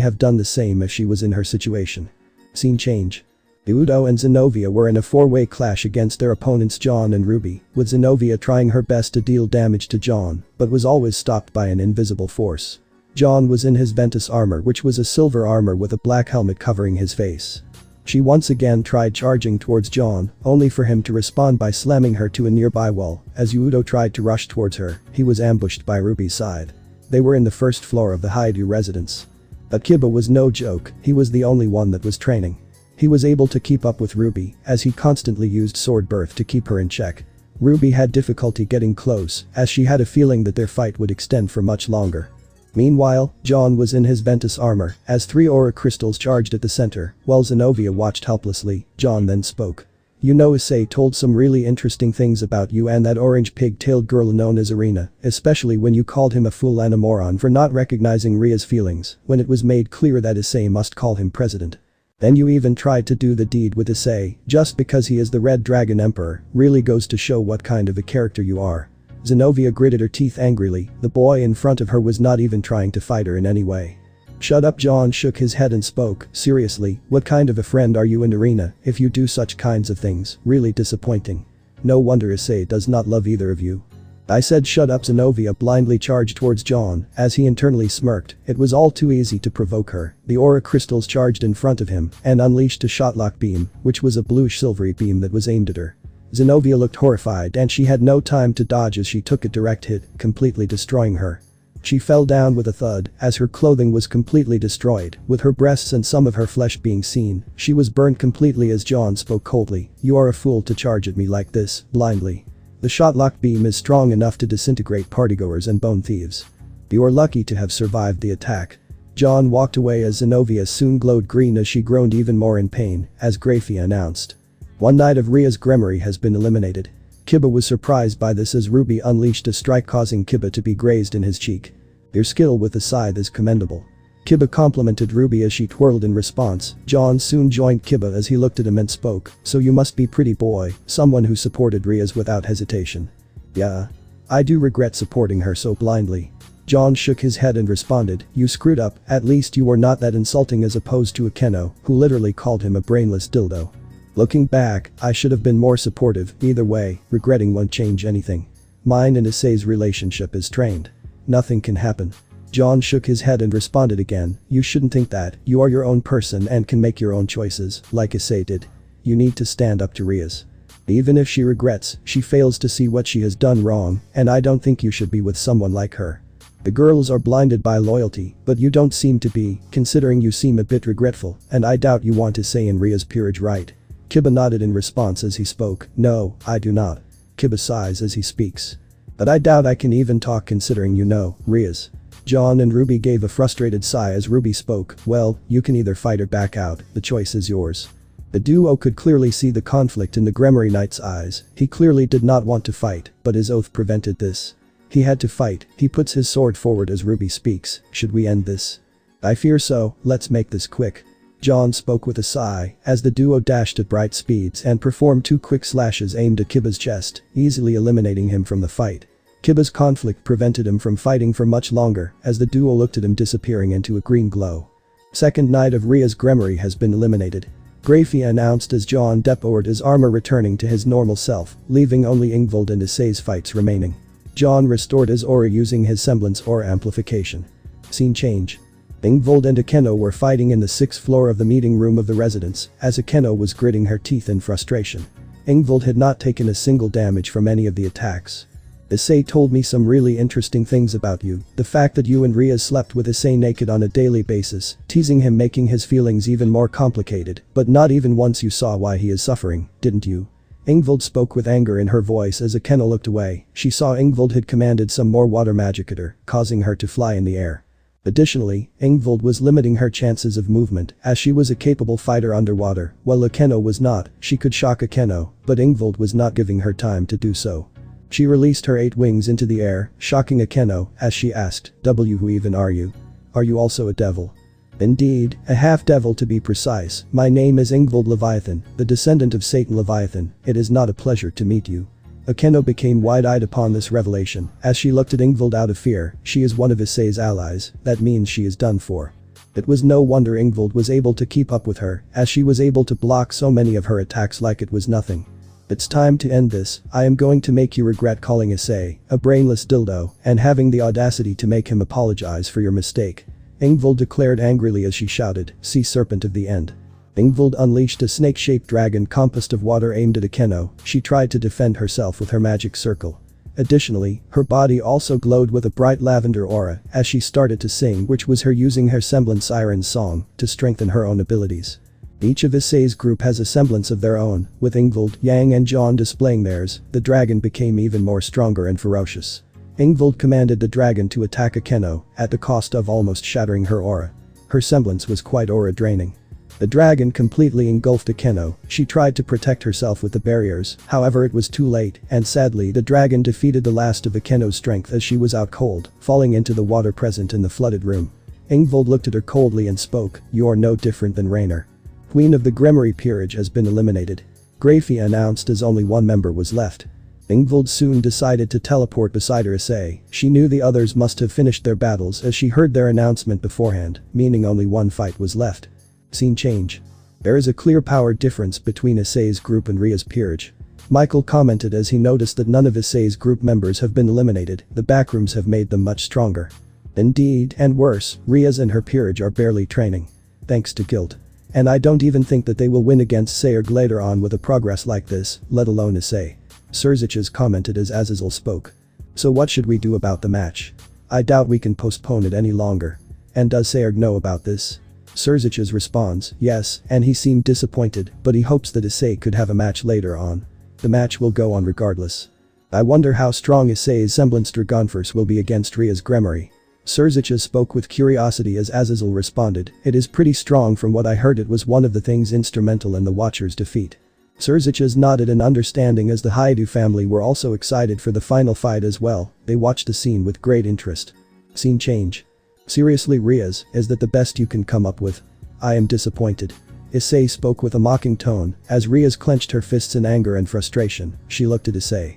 have done the same if she was in her situation. Scene change. Udo and Zenobia were in a 4-way clash against their opponents John and RWBY, with Zenobia trying her best to deal damage to John, but was always stopped by an invisible force. John was in his Ventus armor, which was a silver armor with a black helmet covering his face. She once again tried charging towards John, only for him to respond by slamming her to a nearby wall. As Udo tried to rush towards her, he was ambushed by RWBY's side. They were in the first floor of the Haidu residence. Akiba was no joke, he was the only one that was training. He was able to keep up with RWBY, as he constantly used sword birth to keep her in check. RWBY had difficulty getting close, as she had a feeling that their fight would extend for much longer. Meanwhile, John was in his Ventus armor, as 3 aura crystals charged at the center, while Zenobia watched helplessly. John then spoke. You know Issei told some really interesting things about you and that orange pig-tailed girl known as Irina, especially when you called him a fool and a moron for not recognizing Ria's feelings, when it was made clear that Issei must call him president. Then you even tried to do the deed with Issei, just because he is the Red Dragon Emperor, really goes to show what kind of a character you are. Zenobia gritted her teeth angrily, the boy in front of her was not even trying to fight her in any way. Shut up. John shook his head and spoke, seriously, what kind of a friend are you in Irina, if you do such kinds of things, really disappointing. No wonder Issei does not love either of you. I said shut up. Zenobia blindly charged towards John, as he internally smirked, it was all too easy to provoke her. The aura crystals charged in front of him, and unleashed a shotlock beam, which was a bluish-silvery beam that was aimed at her. Zenobia looked horrified and she had no time to dodge as she took a direct hit, completely destroying her. She fell down with a thud, as her clothing was completely destroyed, with her breasts and some of her flesh being seen. She was burned completely as John spoke coldly, you are a fool to charge at me like this, blindly. The shotlock beam is strong enough to disintegrate partygoers and bone thieves. You're lucky to have survived the attack. John walked away as Zenobia soon glowed green as she groaned even more in pain, as Grafia announced. One knight of Ria's Gremorys has been eliminated. Kiba was surprised by this as RWBY unleashed a strike causing Kiba to be grazed in his cheek. Your skill with the scythe is commendable. Kiba complimented RWBY as she twirled in response. John soon joined Kiba as he looked at him and spoke, so you must be pretty boy, someone who supported Riaz without hesitation. Yeah. I do regret supporting her so blindly. John shook his head and responded, you screwed up, at least you were not that insulting as opposed to Akeno, who literally called him a brainless dildo. Looking back, I should have been more supportive, either way, regretting won't change anything. Mine and Issei's relationship is strained. Nothing can happen. John shook his head and responded again, you shouldn't think that, you are your own person and can make your own choices, like Issei did. You need to stand up to Rias. Even if she regrets, she fails to see what she has done wrong, and I don't think you should be with someone like her. The girls are blinded by loyalty, but you don't seem to be, considering you seem a bit regretful, and I doubt you want Issei and Ria's peerage right. Kiba nodded in response as he spoke, no, I do not. Kiba sighs as he speaks. But I doubt I can even talk considering you know, Rias. John and Ruby gave a frustrated sigh as Ruby spoke, well, you can either fight or back out, the choice is yours. The duo could clearly see the conflict in the Gremorys Knight's eyes, he clearly did not want to fight, but his oath prevented this. He had to fight, he puts his sword forward as Ruby speaks, should we end this? I fear so, let's make this quick. John spoke with a sigh, as the duo dashed at bright speeds and performed 2 quick slashes aimed at Kiba's chest, easily eliminating him from the fight. Kiba's conflict prevented him from fighting for much longer, as the duo looked at him disappearing into a green glow. Second Knight of Ria's Gremorys has been eliminated. Grafia announced as John deployed his armor returning to his normal self, leaving only Ingvold and Issei's fights remaining. John restored his aura using his semblance aura amplification. Scene change. Ingvold and Akeno were fighting in the 6th floor of the meeting room of the residence, as Akeno was gritting her teeth in frustration. Ingvold had not taken a single damage from any of the attacks. Issei told me some really interesting things about you, the fact that you and Ria slept with Issei naked on a daily basis, teasing him making his feelings even more complicated, but not even once you saw why he is suffering, didn't you? Ingvold spoke with anger in her voice as Akeno looked away, she saw Ingvold had commanded some more water magic at her, causing her to fly in the air. Additionally, Ingvold was limiting her chances of movement, as she was a capable fighter underwater, while Akeno was not, she could shock Akeno, but Ingvold was not giving her time to do so. She released her 8 wings into the air, shocking Akeno, as she asked, who even are you? Are you also a devil? Indeed, a half-devil to be precise, my name is Ingvold Leviathan, the descendant of Satan Leviathan, it is not a pleasure to meet you. Akeno became wide-eyed upon this revelation, as she looked at Ingvold out of fear, she is one of Issei's allies, that means she is done for. It was no wonder Ingvold was able to keep up with her, as she was able to block so many of her attacks like it was nothing. It's time to end this, I am going to make you regret calling Issei a brainless dildo, and having the audacity to make him apologize for your mistake. Ingvold declared angrily as she shouted, sea serpent of the end. Ingvold unleashed a snake-shaped dragon composed of water aimed at Akeno, she tried to defend herself with her magic circle. Additionally, her body also glowed with a bright lavender aura as she started to sing, which was her using her semblance siren's song to strengthen her own abilities. Each of Issei's group has a semblance of their own, with Ingvold, Yang and John displaying theirs, the dragon became even more stronger and ferocious. Ingvold commanded the dragon to attack Akeno, at the cost of almost shattering her aura. Her semblance was quite aura-draining. The dragon completely engulfed Akeno, she tried to protect herself with the barriers, however it was too late, and sadly the dragon defeated the last of Akeno's strength as she was out cold, falling into the water present in the flooded room. Ingvold looked at her coldly and spoke, you are no different than Raynor. Queen of the Gremorys peerage has been eliminated. Grafia announced as only one member was left. Ingvold soon decided to teleport beside her Issei, she knew the others must have finished their battles as she heard their announcement beforehand, meaning only one fight was left. Scene change. There is a clear power difference between Issei's group and Ria's peerage. Michael commented as he noticed that none of Issei's group members have been eliminated, the backrooms have made them much stronger. Indeed, and worse, Ria's and her peerage are barely training. Thanks to guilt. And I don't even think that they will win against Issei later on with a progress like this, let alone Issei. Surziches commented as Azazel spoke. So what should we do about the match? I doubt we can postpone it any longer. And does Issei know about this? Surziches responds, yes, and he seemed disappointed, but he hopes that Issei could have a match later on. The match will go on regardless. I wonder how strong Issei's semblance Dragonverse will be against Ria's Gremorys. Surziches spoke with curiosity as Azazel responded, it is pretty strong from what I heard, it was one of the things instrumental in the Watcher's defeat. Surziches nodded in understanding as the Haidu family were also excited for the final fight as well, they watched the scene with great interest. Scene change. Seriously Ria's, is that the best you can come up with? I am disappointed. Issei spoke with a mocking tone, as Ria's clenched her fists in anger and frustration, she looked at Issei.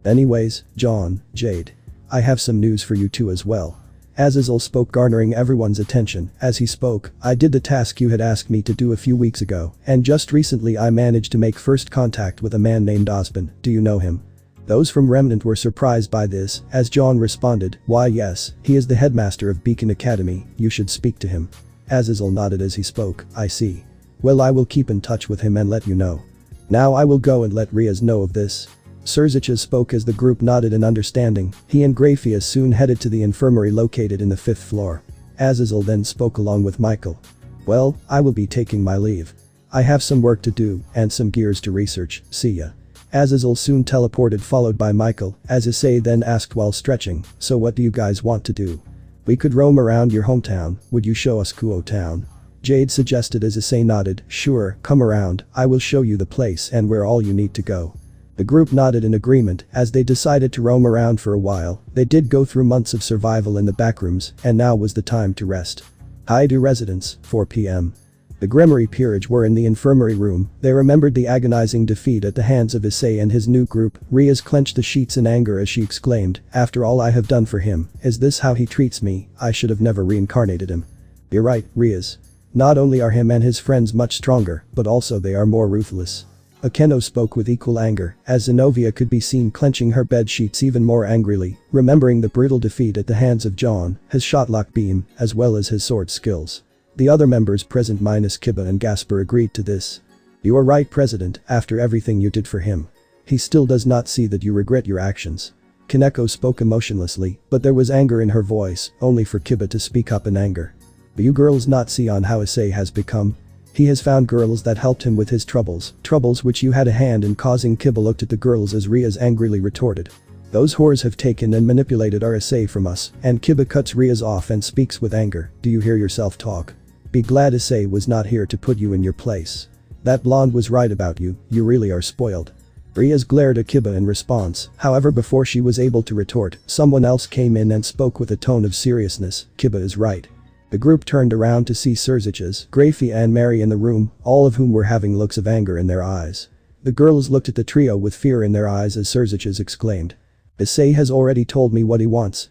Anyways, John, Jade. I have some news for you two as well. Azazel spoke, garnering everyone's attention. As he spoke, I did the task you had asked me to do a few weeks ago, and just recently I managed to make first contact with a man named Osban. Do you know him? Those from Remnant were surprised by this, as John responded, why yes, he is the headmaster of Beacon Academy, you should speak to him. Azazel nodded as he spoke, I see. Well, I will keep in touch with him and let you know. Now I will go and let Riaz know of this. Serziches spoke as the group nodded in understanding. He and Graphius soon headed to the infirmary located in the 5th floor. Azazel then spoke along with Michael. Well, I will be taking my leave. I have some work to do and some gears to research, see ya. Azazel soon teleported, followed by Michael, as Issei then asked while stretching, so what do you guys want to do? We could roam around your hometown, would you show us Kuoh Town? Jade suggested as Issei nodded, sure, come around, I will show you the place and where all you need to go. The group nodded in agreement as they decided to roam around for a while. They did go through months of survival in the backrooms, and now was the time to rest. Hi to residents, 4 p.m. The Gremorys peerage were in the infirmary room. They remembered the agonizing defeat at the hands of Issei and his new group. Riaz clenched the sheets in anger as she exclaimed, after all I have done for him, is this how he treats me? I should have never reincarnated him. You're right, Riaz. Not only are him and his friends much stronger, but also they are more ruthless. Akeno spoke with equal anger, as Zenobia could be seen clenching her bed sheets even more angrily, remembering the brutal defeat at the hands of John, his shotlock beam, as well as his sword skills. The other members present minus Kiba and Gasper agreed to this. You are right, President, after everything you did for him. He still does not see that you regret your actions. Kaneko spoke emotionlessly, but there was anger in her voice, only for Kiba to speak up in anger. Do you girls not see on how Issei has become? He has found girls that helped him with his troubles which you had a hand in causing. Kiba looked at the girls as Riaz angrily retorted. Those whores have taken and manipulated our Issei from us, and Kiba cuts Riaz off and speaks with anger, do you hear yourself talk? Be glad Issei was not here to put you in your place. That blonde was right about you, you really are spoiled. Riaz glared at Kiba in response, however before she was able to retort, someone else came in and spoke with a tone of seriousness, Kiba is right. The group turned around to see Serziches, Grafia and Mary in the room, all of whom were having looks of anger in their eyes. The girls looked at the trio with fear in their eyes as Serziches exclaimed. Issei has already told me what he wants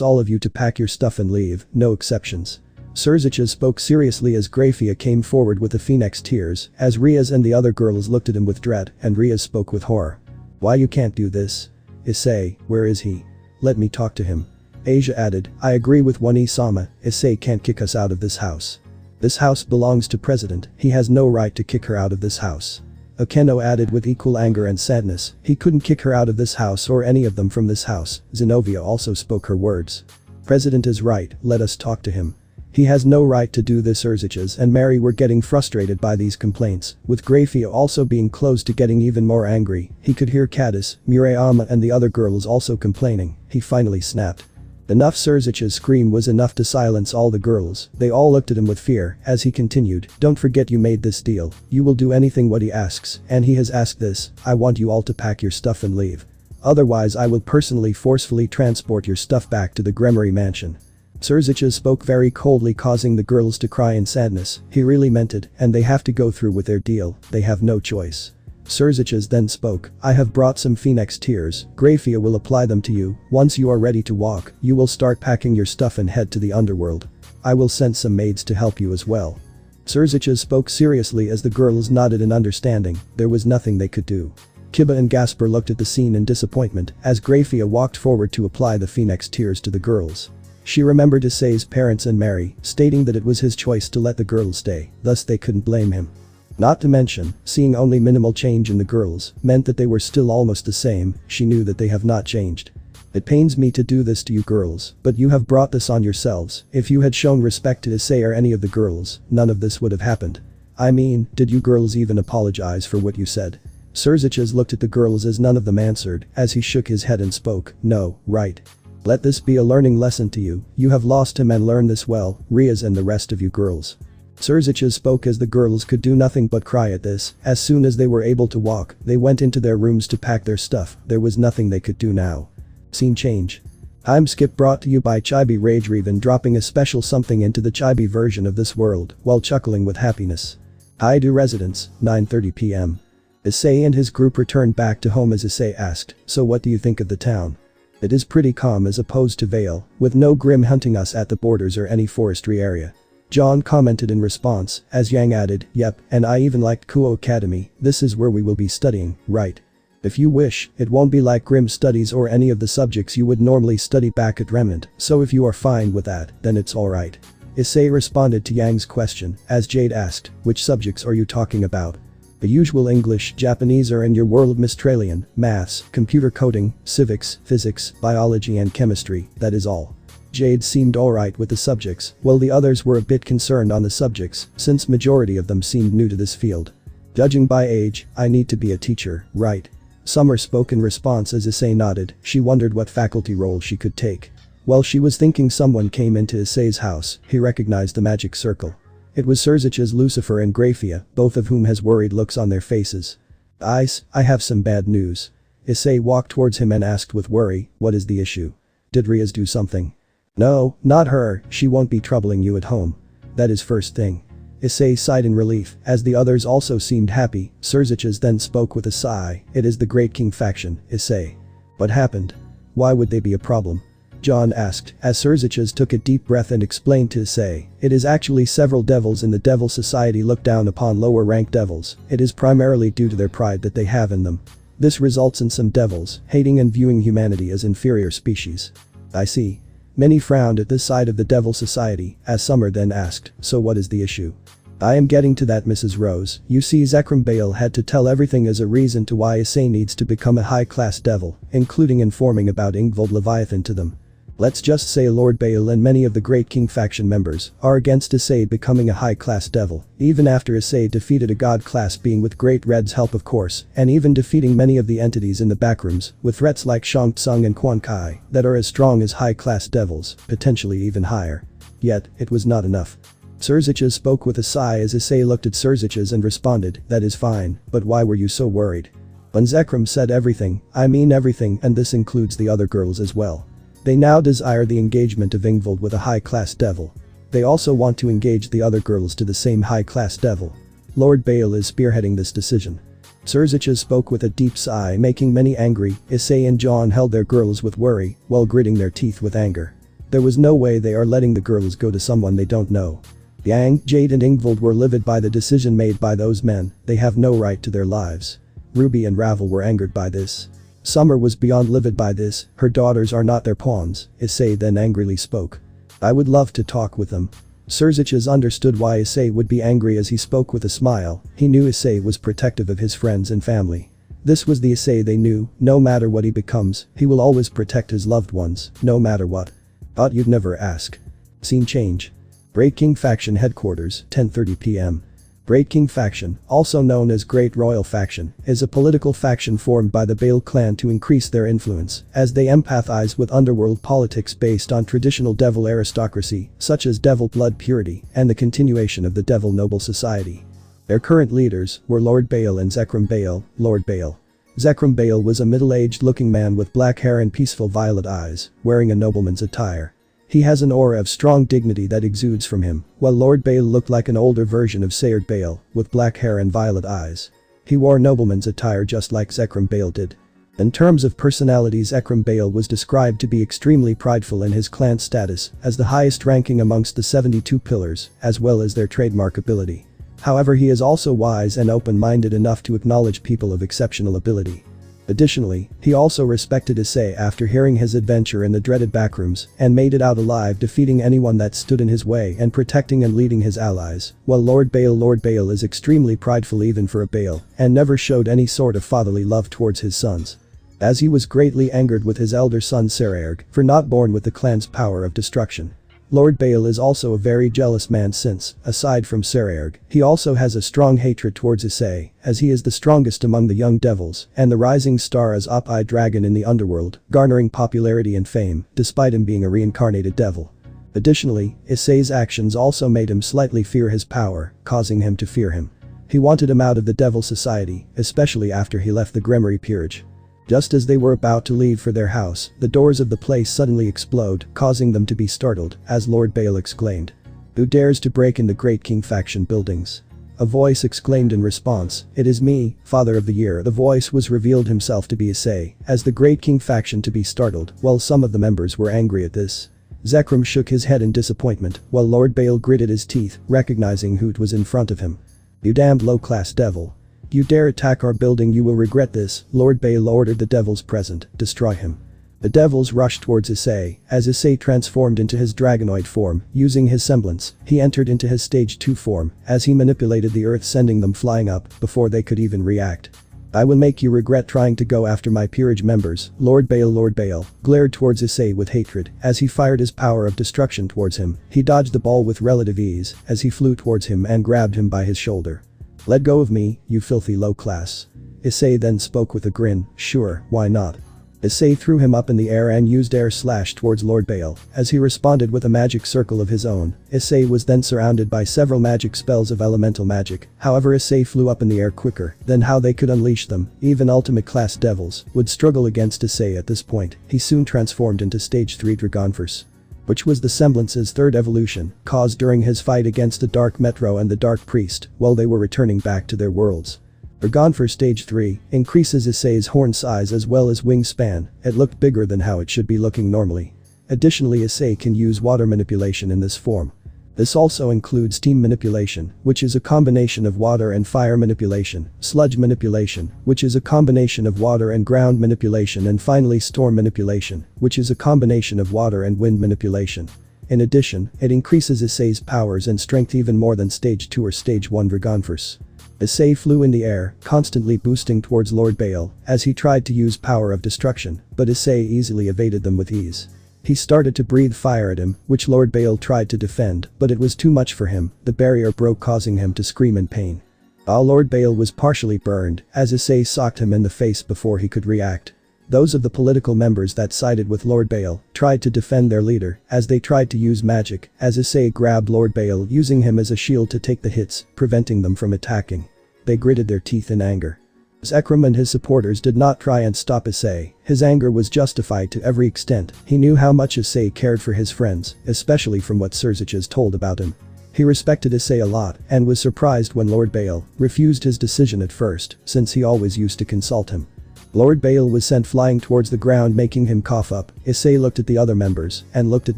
all of you to pack your stuff and leave, no exceptions. Serziches spoke seriously as Grafia came forward with the phoenix tears, as Riaz and the other girls looked at him with dread, and Riaz spoke with horror. Why you can't do this? Issei, where is he? Let me talk to him. Asia added, I agree with Wani-sama, Issei can't kick us out of this house. This house belongs to President, he has no right to kick her out of this house. Akeno added with equal anger and sadness, he couldn't kick her out of this house or any of them from this house. Zenobia also spoke her words. President is right, let us talk to him. He has no right to do this. Serziches and Mary were getting frustrated by these complaints, with Grafia also being close to getting even more angry. He could hear Cadis, Murayama and the other girls also complaining. He finally snapped. Enough. Serzich's scream was enough to silence all the girls. They all looked at him with fear as he continued, don't forget you made this deal. You will do anything what he asks, and he has asked this. I want you all to pack your stuff and leave. Otherwise I will personally forcefully transport your stuff back to the Gremorys mansion. Serziches spoke very coldly, causing the girls to cry in sadness. He really meant it, and they have to go through with their deal, they have no choice. Serziches then spoke, I have brought some phoenix tears, Grafia will apply them to you. Once you are ready to walk, you will start packing your stuff and head to the underworld. I will send some maids to help you as well. Serziches spoke seriously as the girls nodded in understanding, there was nothing they could do. Kiba and Gasper looked at the scene in disappointment as Grafia walked forward to apply the phoenix tears to the girls. She remembered Issei's parents and Mary, stating that it was his choice to let the girls stay, thus they couldn't blame him. Not to mention, seeing only minimal change in the girls meant that they were still almost the same. She knew that they have not changed. It pains me to do this to you girls, but you have brought this on yourselves. If you had shown respect to Issei or any of the girls, none of this would have happened. I mean, did you girls even apologize for what you said? Serziches looked at the girls as none of them answered, as he shook his head and spoke, no, right. Let this be a learning lesson to you. You have lost him and learn this well, Riaz and the rest of you girls. Serziches spoke as the girls could do nothing but cry at this. As soon as they were able to walk, they went into their rooms to pack their stuff. There was nothing they could do now. Scene change. I'm Skip, brought to you by Chibi RageRevan, dropping a special something into the Chibi version of this world while chuckling with happiness. Hi to residents, 9:30 p.m. Issei and his group returned back to home as Issei asked, "So what do you think of the town?" "It is pretty calm as opposed to Vale, with no Grim hunting us at the borders or any forestry area." John commented in response, as Yang added, "Yep, and I even liked Kuoh Academy, this is where we will be studying, right? If you wish, it won't be like Grim studies or any of the subjects you would normally study back at Remnant, so if you are fine with that, then it's alright." Issei responded to Yang's question, as Jade asked, "Which subjects are you talking about?" "The usual English, Japanese or in your world Mistralian, maths, computer coding, civics, physics, biology and chemistry, that is all." Jade seemed alright with the subjects, while the others were a bit concerned on the subjects, since majority of them seemed new to this field. "Judging by age, I need to be a teacher, right?" Summer spoke in response as Issei nodded, she wondered what faculty role she could take. While she was thinking, someone came into Issei's house, he recognized the magic circle. It was Surzich's Lucifer and Graphia, both of whom has worried looks on their faces. I have some bad news." Issei walked towards him and asked with worry, "What is the issue? Did Riaz do something?" "No, not her, she won't be troubling you at home. That is first thing." Issei sighed in relief, as the others also seemed happy. Surzich's then spoke with a sigh, "It is the Great King faction, Issei." "What happened? Why would they be a problem?" John asked, as Surzich's took a deep breath and explained to Issei, "It is actually several devils in the Devil Society look down upon lower ranked devils, it is primarily due to their pride that they have in them. This results in some devils hating and viewing humanity as inferior species." "I see." Many frowned at this side of the Devil Society, as Summer then asked, "So what is the issue?" "I am getting to that, Mrs. Rose. You see, Zekrom Bale had to tell everything as a reason to why Issei needs to become a high-class devil, including informing about Ingvold Leviathan to them. Let's just say Lord Bale and many of the Great King faction members are against Issei becoming a high-class devil, even after Issei defeated a god-class being with Great Red's help of course, and even defeating many of the entities in the Backrooms, with threats like Shang Tsung and Quan Kai that are as strong as high-class devils, potentially even higher. Yet, it was not enough." Surzich's spoke with a sigh as Issei looked at Surzich's and responded, "That is fine, but why were you so worried?" When Zekrom said everything, I mean everything, and this includes the other girls as well. They now desire the engagement of Ingvold with a high-class devil. They also want to engage the other girls to the same high-class devil. Lord Bale is spearheading this decision. Surzich's spoke with a deep sigh, making many angry. Issei and John held their girls with worry, while gritting their teeth with anger. There was no way they are letting the girls go to someone they don't know. Yang, Jade and Ingvold were livid by the decision made by those men, they have no right to their lives. RWBY and Ravel were angered by this. Summer was beyond livid by this, her daughters are not their pawns, Issei then angrily spoke. "I would love to talk with them." Surzich's understood why Issei would be angry as he spoke with a smile, he knew Issei was protective of his friends and family. This was the Issei they knew, no matter what he becomes, he will always protect his loved ones, no matter what. "Thought you'd never ask." Scene change. Great King Faction Headquarters, 10:30 p.m. Great King Faction, also known as Great Royal Faction, is a political faction formed by the Bale clan to increase their influence, as they empathize with underworld politics based on traditional devil aristocracy, such as devil blood purity, and the continuation of the devil noble society. Their current leaders were Lord Bale and Zekrom Bale. Lord Bale. Zekrom Bale was a middle-aged looking man with black hair and peaceful violet eyes, wearing a nobleman's attire. He has an aura of strong dignity that exudes from him, while Lord Bale looked like an older version of Sayard Bale, with black hair and violet eyes. He wore nobleman's attire just like Zekrom Bale did. In terms of personality, Zekrom Bale was described to be extremely prideful in his clan status, as the highest ranking amongst the 72 pillars, as well as their trademark ability. However, he is also wise and open-minded enough to acknowledge people of exceptional ability. Additionally, he also respected Issei after hearing his adventure in the dreaded Backrooms and made it out alive, defeating anyone that stood in his way and protecting and leading his allies, while Lord Bale is extremely prideful even for a Bale and never showed any sort of fatherly love towards his sons. As he was greatly angered with his elder son Seraerg for not born with the clan's power of destruction. Lord Bale is also a very jealous man since, aside from Seraerg, he also has a strong hatred towards Issei, as he is the strongest among the young devils and the rising star as up-eye dragon in the underworld, garnering popularity and fame, despite him being a reincarnated devil. Additionally, Issei's actions also made him slightly fear his power, causing him to fear him. He wanted him out of the Devil Society, especially after he left the Gremorys peerage. Just as they were about to leave for their house, the doors of the place suddenly explode, causing them to be startled, as Lord Bale exclaimed. "Who dares to break in the Great King Faction buildings?" A voice exclaimed in response, "It is me, Father of the Year." The voice was revealed himself to be Issei, as the Great King faction to be startled, while some of the members were angry at this. Zekrom shook his head in disappointment, while Lord Bale gritted his teeth, recognizing who was in front of him. "You damned low-class devil. You dare attack our building, you will regret this." Lord Bale ordered the devils present, "Destroy him." The devils rushed towards Issei, as Issei transformed into his dragonoid form, using his semblance, he entered into his stage 2 form, as he manipulated the earth sending them flying up, before they could even react. "I will make you regret trying to go after my peerage members." Lord Bale glared towards Issei with hatred, as he fired his power of destruction towards him. He dodged the ball with relative ease, as he flew towards him and grabbed him by his shoulder. "Let go of me, you filthy low class." Issei then spoke with a grin, "Sure, why not?" Issei threw him up in the air and used air slash towards Lord Bale, as he responded with a magic circle of his own. Issei was then surrounded by several magic spells of elemental magic, however Issei flew up in the air quicker than how they could unleash them. Even ultimate class devils would struggle against Issei at this point. He soon transformed into stage 3 Dragonverse, which was the semblance's third evolution, caused during his fight against the Dark Metro and the Dark Priest while they were returning back to their worlds. Dragonverse Stage 3 increases Issei's horn size as well as wingspan. It looked bigger than how it should be looking normally. Additionally, Issei can use water manipulation in this form. This also includes steam manipulation, which is a combination of water and fire manipulation, sludge manipulation, which is a combination of water and ground manipulation, and finally storm manipulation, which is a combination of water and wind manipulation. In addition, it increases Issei's powers and strength even more than Stage 2 or Stage 1 Dragonverse. Issei flew in the air, constantly boosting towards Lord Bale, as he tried to use power of destruction, but Issei easily evaded them with ease. He started to breathe fire at him, which Lord Bale tried to defend, but it was too much for him. The barrier broke, causing him to scream in pain. Lord Bale was partially burned, as Issei socked him in the face before he could react. Those of the political members that sided with Lord Bale tried to defend their leader, as they tried to use magic, as Issei grabbed Lord Bale, using him as a shield to take the hits, preventing them from attacking. They gritted their teeth in anger. Zekrom and his supporters did not try and stop Issei. His anger was justified to every extent. He knew how much Issei cared for his friends, especially from what Surziches told about him. He respected Issei a lot and was surprised when Lord Bale refused his decision at first, since he always used to consult him. Lord Bale was sent flying towards the ground, making him cough up. Issei looked at the other members and looked at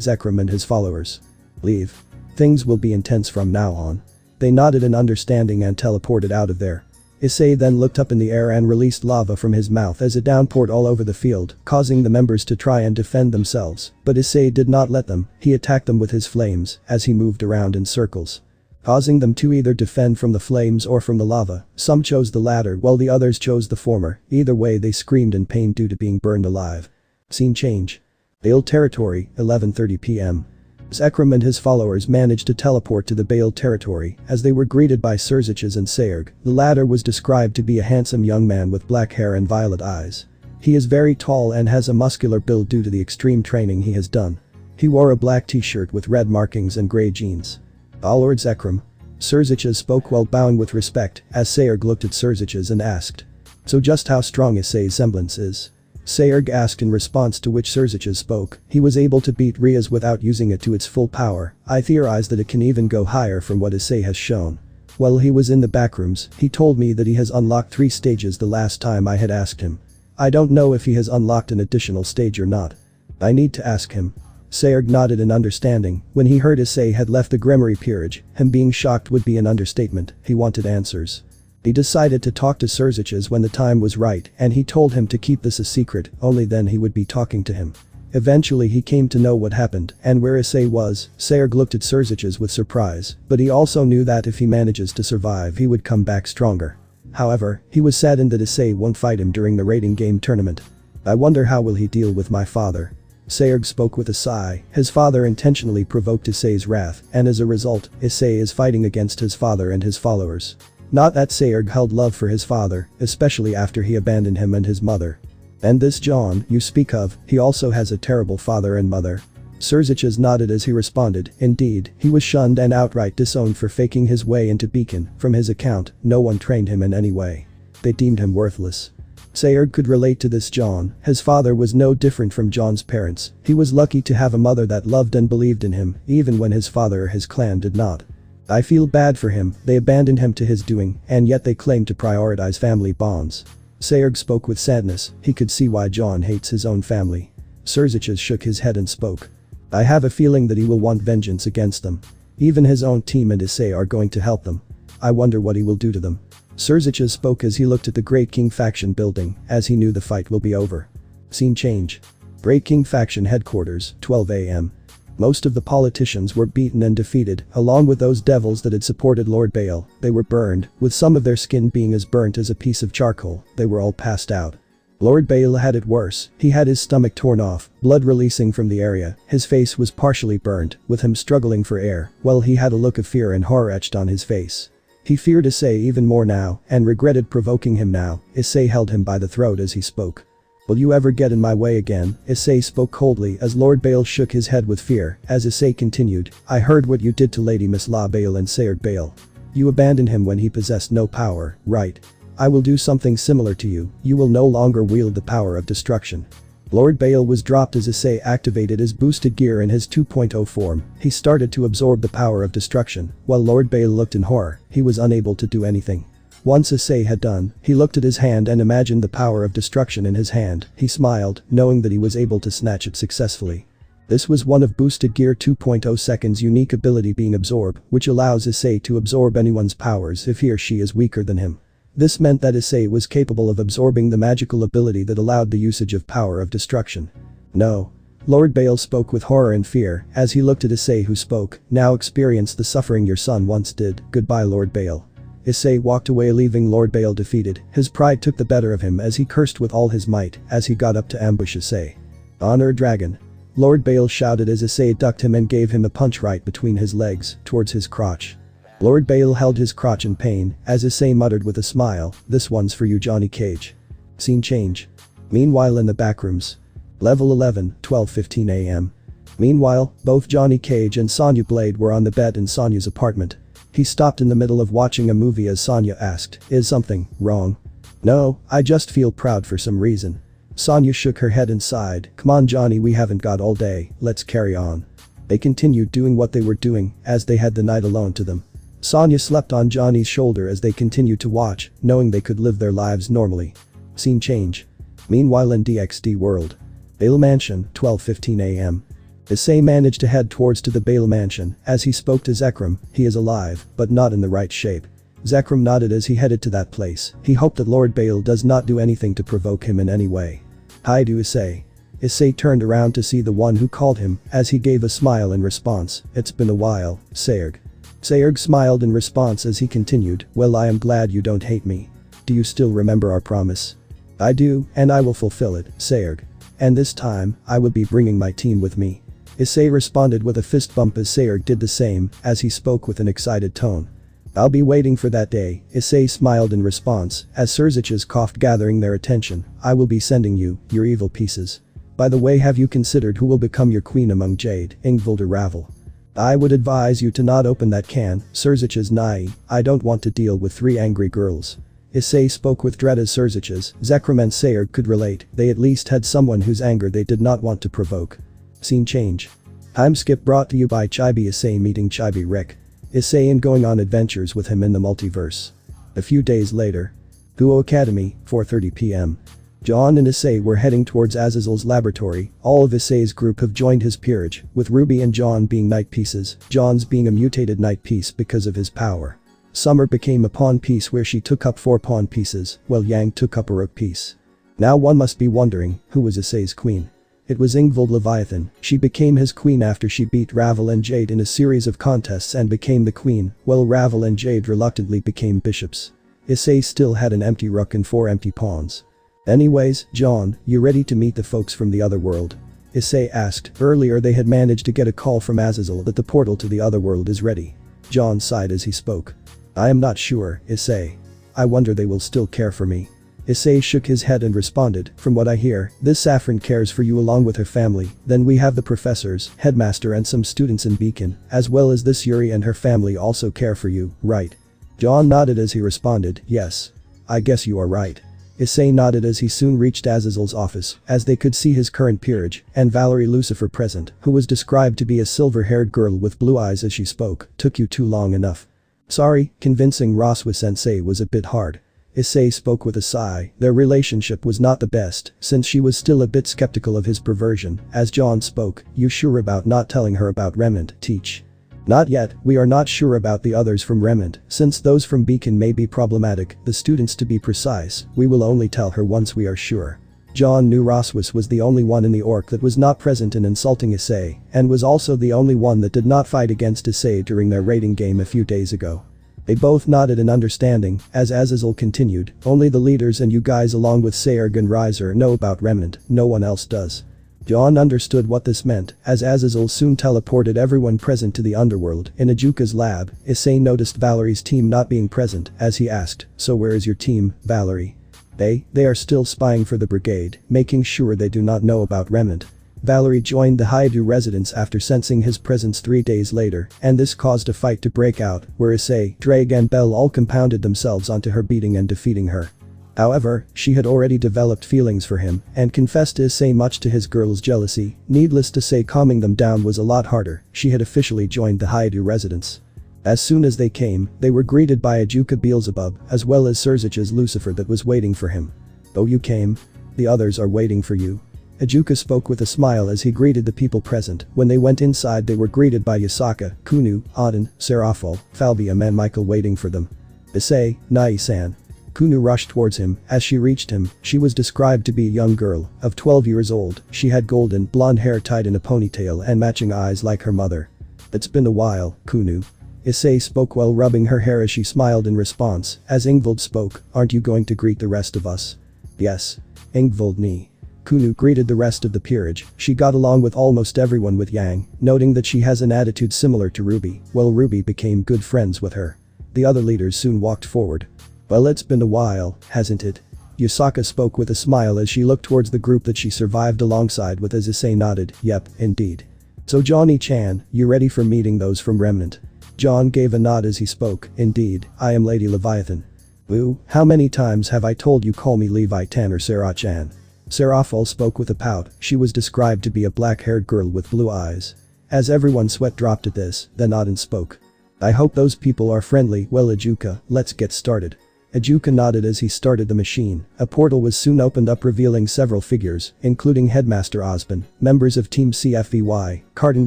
Zekrom and his followers. "Leave. Things will be intense from now on." They nodded in understanding and teleported out of there. Issei then looked up in the air and released lava from his mouth as it downpoured all over the field, causing the members to try and defend themselves, but Issei did not let them. He attacked them with his flames as he moved around in circles, causing them to either defend from the flames or from the lava. Some chose the latter while the others chose the former. Either way, they screamed in pain due to being burned alive. Scene change. Bale territory, 11:30 p.m. Zekrom and his followers managed to teleport to the Bale territory as they were greeted by Surziches and Sayerg. The latter was described to be a handsome young man with black hair and violet eyes. He is very tall and has a muscular build due to the extreme training he has done. He wore a black t-shirt with red markings and grey jeans. "Lord Zekrom." Surziches spoke while bowing with respect, as Sayerg looked at Surziches and asked, "So just how strong Issei's semblance is?" Sayerg asked, in response to which Surziches spoke, "He was able to beat Ria's without using it to its full power. I theorize that it can even go higher from what Issei has shown. While he was in the backrooms, he told me that he has unlocked 3 stages the last time I had asked him. I don't know if he has unlocked an additional stage or not. I need to ask him." Sayerg nodded in understanding. When he heard Issei had left the Gremorys peerage, him being shocked would be an understatement. He wanted answers. He decided to talk to Surziches when the time was right, and he told him to keep this a secret. Only then he would be talking to him. Eventually he came to know what happened and where Issei was. Sayerg looked at Surziches with surprise, but he also knew that if he manages to survive he would come back stronger. However, he was saddened that Issei won't fight him during the raiding game tournament. "I wonder how will he deal with my father." Sayerg spoke with a sigh. His father intentionally provoked Issei's wrath, and as a result, Issei is fighting against his father and his followers. Not that Sayerg held love for his father, especially after he abandoned him and his mother. "And this John you speak of, he also has a terrible father and mother." Surziches nodded as he responded, "Indeed, he was shunned and outright disowned for faking his way into Beacon. From his account, no one trained him in any way. They deemed him worthless." Sayerg could relate to this John. His father was no different from John's parents. He was lucky to have a mother that loved and believed in him, even when his father or his clan did not. I feel bad for him, they abandoned him to his doing, and yet they claim to prioritize family bonds. Issei spoke with sadness, he could see why John hates his own family. Rizevim shook his head and spoke. I have a feeling that he will want vengeance against them. Even his own team and Issei are going to help them. I wonder what he will do to them. Rizevim spoke as he looked at the Great King faction building, as he knew the fight will be over. Scene change. Great King faction headquarters, 12 AM. Most of the politicians were beaten and defeated, along with those devils that had supported Lord Baal. They were burned, with some of their skin being as burnt as a piece of charcoal. They were all passed out. Lord Baal had it worse, he had his stomach torn off, blood releasing from the area, his face was partially burned, with him struggling for air, while he had a look of fear and horror etched on his face. He feared Issei even more now, and regretted provoking him now. Issei held him by the throat as he spoke. Will you ever get in my way again? Issei spoke coldly as Lord Baal shook his head with fear, as Issei continued, I heard what you did to Lady Miss La Baal and Sayard Baal. You abandoned him when he possessed no power, right? I will do something similar to you, you will no longer wield the power of destruction. Lord Baal was dropped as Issei activated his boosted gear in his 2.0 form, he started to absorb the power of destruction, while Lord Baal looked in horror, he was unable to do anything. Once Issei had done, he looked at his hand and imagined the power of destruction in his hand, he smiled, knowing that he was able to snatch it successfully. This was one of Boosted Gear 2.0 Second's unique ability being Absorb, which allows Issei to absorb anyone's powers if he or she is weaker than him. This meant that Issei was capable of absorbing the magical ability that allowed the usage of power of destruction. No. Lord Baal spoke with horror and fear, as he looked at Issei who spoke, now experience the suffering your son once did, goodbye Lord Baal. Issei walked away leaving Lord Baal defeated, his pride took the better of him as he cursed with all his might, as he got up to ambush Issei. Honor dragon. Lord Baal shouted as Issei ducked him and gave him a punch right between his legs, towards his crotch. Lord Baal held his crotch in pain, as Issei muttered with a smile, this one's for you Johnny Cage. Scene change. Meanwhile in the backrooms. Level 11, 12:15 AM. Meanwhile, both Johnny Cage and Sonya Blade were on the bed in Sonya's apartment. He stopped in the middle of watching a movie as Sonya asked, is something wrong? No, I just feel proud for some reason. Sonya shook her head and sighed, come on Johnny we haven't got all day, let's carry on. They continued doing what they were doing, as they had the night alone to them. Sonya slept on Johnny's shoulder as they continued to watch, knowing they could live their lives normally. Scene change. Meanwhile in DXD world. Baal Mansion, 12:15 AM. Issei managed to head towards to the Baal Mansion, as he spoke to Zekrom, he is alive, but not in the right shape. Zekrom nodded as he headed to that place, he hoped that Lord Baal does not do anything to provoke him in any way. Hi to Issei. Issei turned around to see the one who called him, as he gave a smile in response, it's been a while, Sayard. Sayard smiled in response as he continued, well I am glad you don't hate me. Do you still remember our promise? I do, and I will fulfill it, Sayard. And this time, I will be bringing my team with me. Issei responded with a fist bump as Sayard did the same, as he spoke with an excited tone. I'll be waiting for that day, Issei smiled in response, as Rizevim coughed gathering their attention, I will be sending you, your evil pieces. By the way have you considered who will become your queen among Jade, Ingvild or Ravel? I would advise you to not open that can, Rizevim nai, I don't want to deal with 3 angry girls. Issei spoke with dread as Rizevim, Zekrom and Sayard could relate, they at least had someone whose anger they did not want to provoke. Scene change. Time skip brought to you by Chibi Issei meeting Chibi Rick. Issei and going on adventures with him in the multiverse. A few days later. Kuoh Academy, 4:30 PM. John and Issei were heading towards Azazel's laboratory, all of Issei's group have joined his peerage, with Ruby and John being knight pieces, John's being a mutated knight piece because of his power. Summer became a pawn piece where she took up 4 pawn pieces, while Yang took up a rook piece. Now one must be wondering, who was Issei's queen? It was Ingvild Leviathan, she became his queen after she beat Ravel and Jade in a series of contests and became the queen, while Ravel and Jade reluctantly became bishops. Issei still had an empty rook and 4 empty pawns. Anyways, John, you ready to meet the folks from the other world? Issei asked, earlier they had managed to get a call from Azazel that the portal to the other world is ready. John sighed as he spoke. I am not sure, Issei. I wonder they will still care for me. Issei shook his head and responded, from what I hear, this Saffron cares for you along with her family, then we have the professors, headmaster and some students in Beacon, as well as this Yuri and her family also care for you, right? John nodded as he responded, yes. I guess you are right. Issei nodded as he soon reached Azazel's office, as they could see his current peerage, and Valerie Lucifer present, who was described to be a silver-haired girl with blue eyes as she spoke. Took you too long enough. Sorry, convincing Roswa-sensei was a bit hard. Issei spoke with a sigh. Their relationship was not the best, since she was still a bit skeptical of his perversion. As John spoke, you sure about not telling her about Remnant, teach? Not yet, we are not sure about the others from Remnant, since those from Beacon may be problematic, the students to be precise, we will only tell her once we are sure. John knew Roswas was the only one in the orc that was not present in insulting Issei, and was also the only one that did not fight against Issei during their raiding game a few days ago. They both nodded in understanding, as Azazel continued, only the leaders and you guys along with Sayerg and Riser know about Remnant, no one else does. John understood what this meant, as Azazel soon teleported everyone present to the underworld. In Ajuka's lab, Issei noticed Valerie's team not being present, as he asked, so where is your team, Valerie? They are still spying for the brigade, making sure they do not know about Remnant. Valerie joined the Haidu residence after sensing his presence 3 days later, and this caused a fight to break out, where Issei, Drake and Bell all compounded themselves onto her, beating and defeating her. However, she had already developed feelings for him, and confessed to Issei much to his girl's jealousy. Needless to say, calming them down was a lot harder. She had officially joined the Haidu residence. As soon as they came, they were greeted by Ajuka Beelzebub, as well as Surzich's Lucifer that was waiting for him. Oh, you came? The others are waiting for you. Ajuka spoke with a smile as he greeted the people present. When they went inside, they were greeted by Yasaka, Kunu, Auden, Seraphol, Falbium and Michael waiting for them. Issei, Nai-san. Kunu rushed towards him. As she reached him, she was described to be a young girl, of 12 years old. She had golden, blonde hair tied in a ponytail and matching eyes like her mother. It's been a while, Kunu. Issei spoke while rubbing her hair as she smiled in response. As Ingvald spoke, aren't you going to greet the rest of us? Yes. Ingvald ni. Kunu greeted the rest of the peerage. She got along with almost everyone with Yang, noting that she has an attitude similar to RWBY. Well, RWBY became good friends with her. The other leaders soon walked forward. Well, it's been a while, hasn't it? Yasaka spoke with a smile as she looked towards the group that she survived alongside with, as Issei nodded, yep, indeed. So Johnny-chan, you ready for meeting those from Remnant? John gave a nod as he spoke, indeed, I am Lady Leviathan. Ooh, how many times have I told you call me Levi-tan or Sarah-chan? Seraphol spoke with a pout. She was described to be a black-haired girl with blue eyes. As everyone's sweat dropped at this, then Auden spoke. I hope those people are friendly. Well, Ajuka, let's get started. Ajuka nodded as he started the machine. A portal was soon opened up, revealing several figures, including Headmaster Osborne, members of Team CFVY, Cardin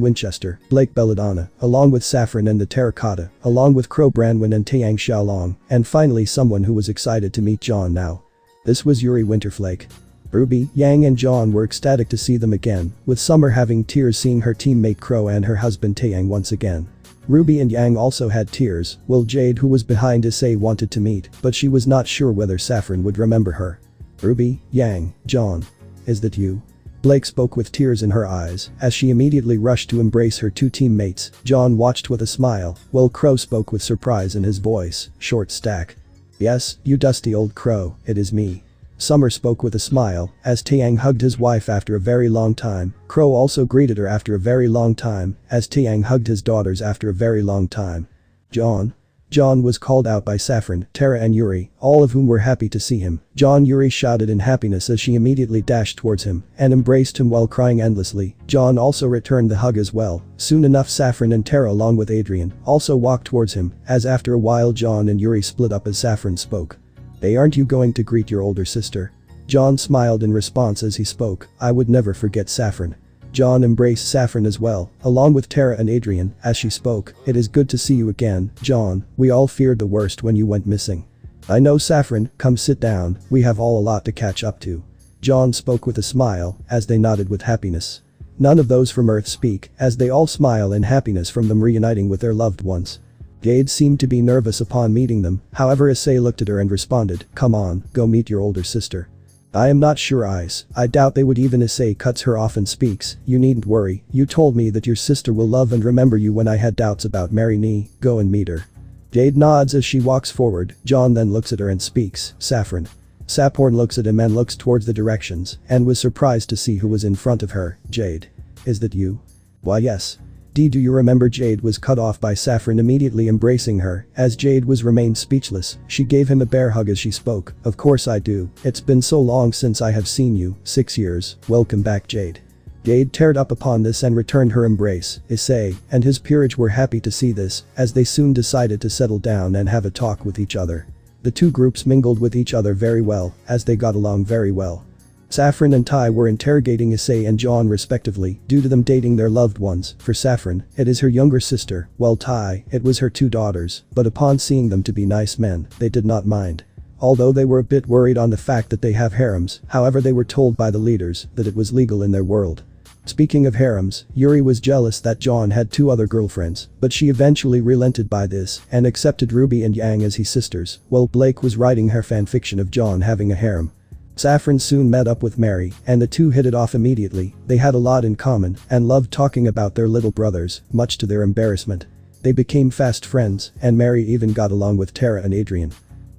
Winchester, Blake Belladonna, along with Saffron and the Terracotta, along with Crow Branwyn and Taeyang Xiaolong, and finally someone who was excited to meet John now. This was Yuri Winterflake. RWBY, Yang and John were ecstatic to see them again, with Summer having tears seeing her teammate Crow and her husband Taeyang once again. RWBY and Yang also had tears. Well, Jade, who was behind Issei, wanted to meet, but she was not sure whether Saffron would remember her. RWBY, Yang, John. Is that you? Blake spoke with tears in her eyes, as she immediately rushed to embrace her two teammates. John watched with a smile, while Crow spoke with surprise in his voice, short stack. Yes, you dusty old crow, it is me. Summer spoke with a smile, as Taeyang hugged his wife after a very long time. Crow also greeted her after a very long time, as Taeyang hugged his daughters after a very long time. John? John was called out by Saffron, Terra and Yuri, all of whom were happy to see him. John, Yuri shouted in happiness as she immediately dashed towards him and embraced him while crying endlessly. John also returned the hug as well. Soon enough, Saffron and Terra along with Adrian also walked towards him, as after a while John and Yuri split up as Saffron spoke. Hey, aren't you going to greet your older sister? John smiled in response as he spoke. I would never forget Saffron. John embraced Saffron as well, along with Terra and Adrian, as she spoke. It is good to see you again, John. We all feared the worst when you went missing. I know, Saffron, come sit down, we have all a lot to catch up to. John spoke with a smile, as they nodded with happiness. None of those from Earth speak, as they all smile in happiness from them reuniting with their loved ones. Jade seemed to be nervous upon meeting them, however Issei looked at her and responded, come on, go meet your older sister. I am not sure, Ice. I doubt they would even. Issei cuts her off and speaks, you needn't worry, you told me that your sister will love and remember you when I had doubts about Mary Nee, go and meet her. Jade nods as she walks forward. John then looks at her and speaks, Saffron. Saphorn looks at him and looks towards the directions, and was surprised to see who was in front of her. Jade. Is that you? Why, yes. Do you remember Jade was cut off by Saffron immediately embracing her, as Jade was remained speechless, she gave him a bear hug as she spoke. Of course I do, it's been so long since I have seen you, 6 years, welcome back Jade. Jade teared up upon this and returned her embrace. Issei and his peerage were happy to see this, as they soon decided to settle down and have a talk with each other. The two groups mingled with each other very well, as they got along very well. Saffron and Tai were interrogating Issei and John respectively due to them dating their loved ones. For Saffron, it is her younger sister, while Tai, it was her 2 daughters, but upon seeing them to be nice men, they did not mind. Although they were a bit worried on the fact that they have harems, however they were told by the leaders that it was legal in their world. Speaking of harems, Yuri was jealous that John had 2 other girlfriends, but she eventually relented by this and accepted RWBY and Yang as his sisters, while Blake was writing her fanfiction of John having a harem. Saffron soon met up with Mary, and the two hit it off immediately. They had a lot in common and loved talking about their little brothers, much to their embarrassment. They became fast friends, and Mary even got along with Tara and Adrian.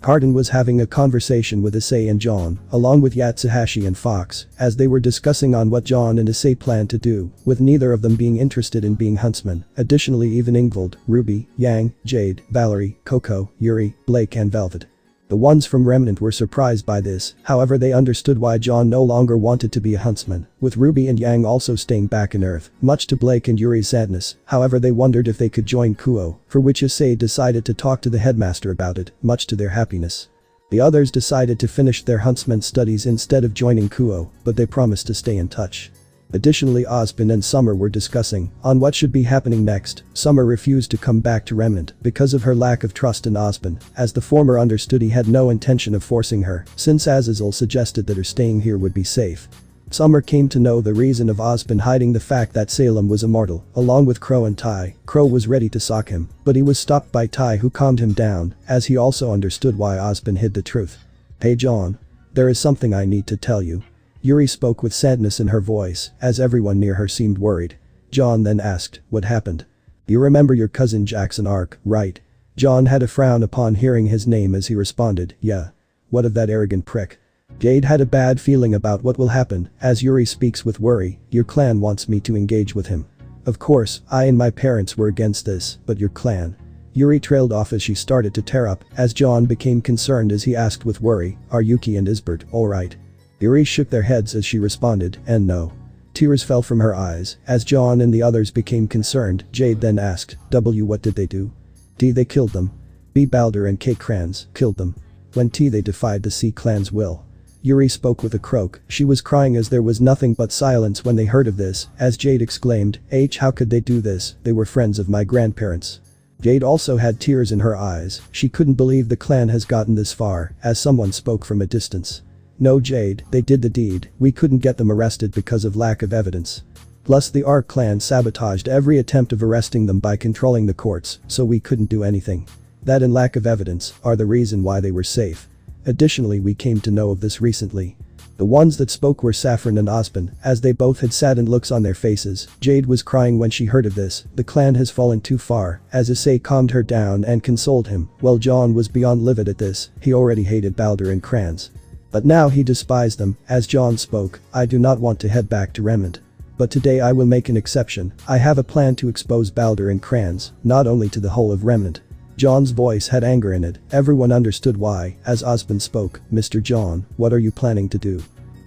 Hardin was having a conversation with Issei and John, along with Yatsuhashi and Fox, as they were discussing on what John and Issei planned to do, with neither of them being interested in being huntsmen. Additionally, even Ingvild, RWBY, Yang, Jade, Valerie, Coco, Yuri, Blake and Velvet. The ones from Remnant were surprised by this, however they understood why John no longer wanted to be a huntsman, with RWBY and Yang also staying back in Earth, much to Blake and Yuri's sadness. However they wondered if they could join Kuoh, for which Issei decided to talk to the headmaster about it, much to their happiness. The others decided to finish their huntsman studies instead of joining Kuoh, but they promised to stay in touch. Additionally, Osborne and Summer were discussing on what should be happening next. Summer refused to come back to Remnant because of her lack of trust in Osborne, as the former understood he had no intention of forcing her, since Azazel suggested that her staying here would be safe. Summer came to know the reason of Osborne hiding the fact that Salem was immortal, along with Crow and Tai. Crow was ready to sock him, but he was stopped by Tai, who calmed him down, as he also understood why Osborne hid the truth. "Hey John. There is something I need to tell you." Yuri spoke with sadness in her voice, as everyone near her seemed worried. John then asked, "What happened? You remember your cousin Jackson Arc, right?" John had a frown upon hearing his name as he responded, "Yeah. What of that arrogant prick?" Jade had a bad feeling about what will happen, as Yuri speaks with worry. "Your clan wants me to engage with him. Of course, I and my parents were against this, but your clan." Yuri trailed off as she started to tear up, as John became concerned as he asked with worry, "Are Yuki and Isbert alright?" Yuri shook their heads as she responded, and no. Tears fell from her eyes, as John and the others became concerned. Jade then asked, What did they do?" "D. They killed them. B. Balder and K. Crans killed them. When T. They defied the C clan's will." Yuri spoke with a croak. She was crying as there was nothing but silence when they heard of this, as Jade exclaimed, How could they do this? They were friends of my grandparents." Jade also had tears in her eyes. She couldn't believe the clan has gotten this far, as someone spoke from a distance. "No Jade, they did the deed. We couldn't get them arrested because of lack of evidence. Plus the Arc clan sabotaged every attempt of arresting them by controlling the courts, so we couldn't do anything. That and lack of evidence are the reason why they were safe. Additionally, we came to know of this recently." The ones that spoke were Saffron and Osborne, as they both had saddened looks on their faces. Jade was crying when she heard of this. The clan has fallen too far, as Issei calmed her down and consoled him, while John was beyond livid at this. He already hated Balder and Crans. But now he despised them. As John spoke, "I do not want to head back to Remnant. But today I will make an exception. I have a plan to expose Balder and Crans, not only to the whole of Remnant." John's voice had anger in it. Everyone understood why, as Osborne spoke, "Mr. John, what are you planning to do?"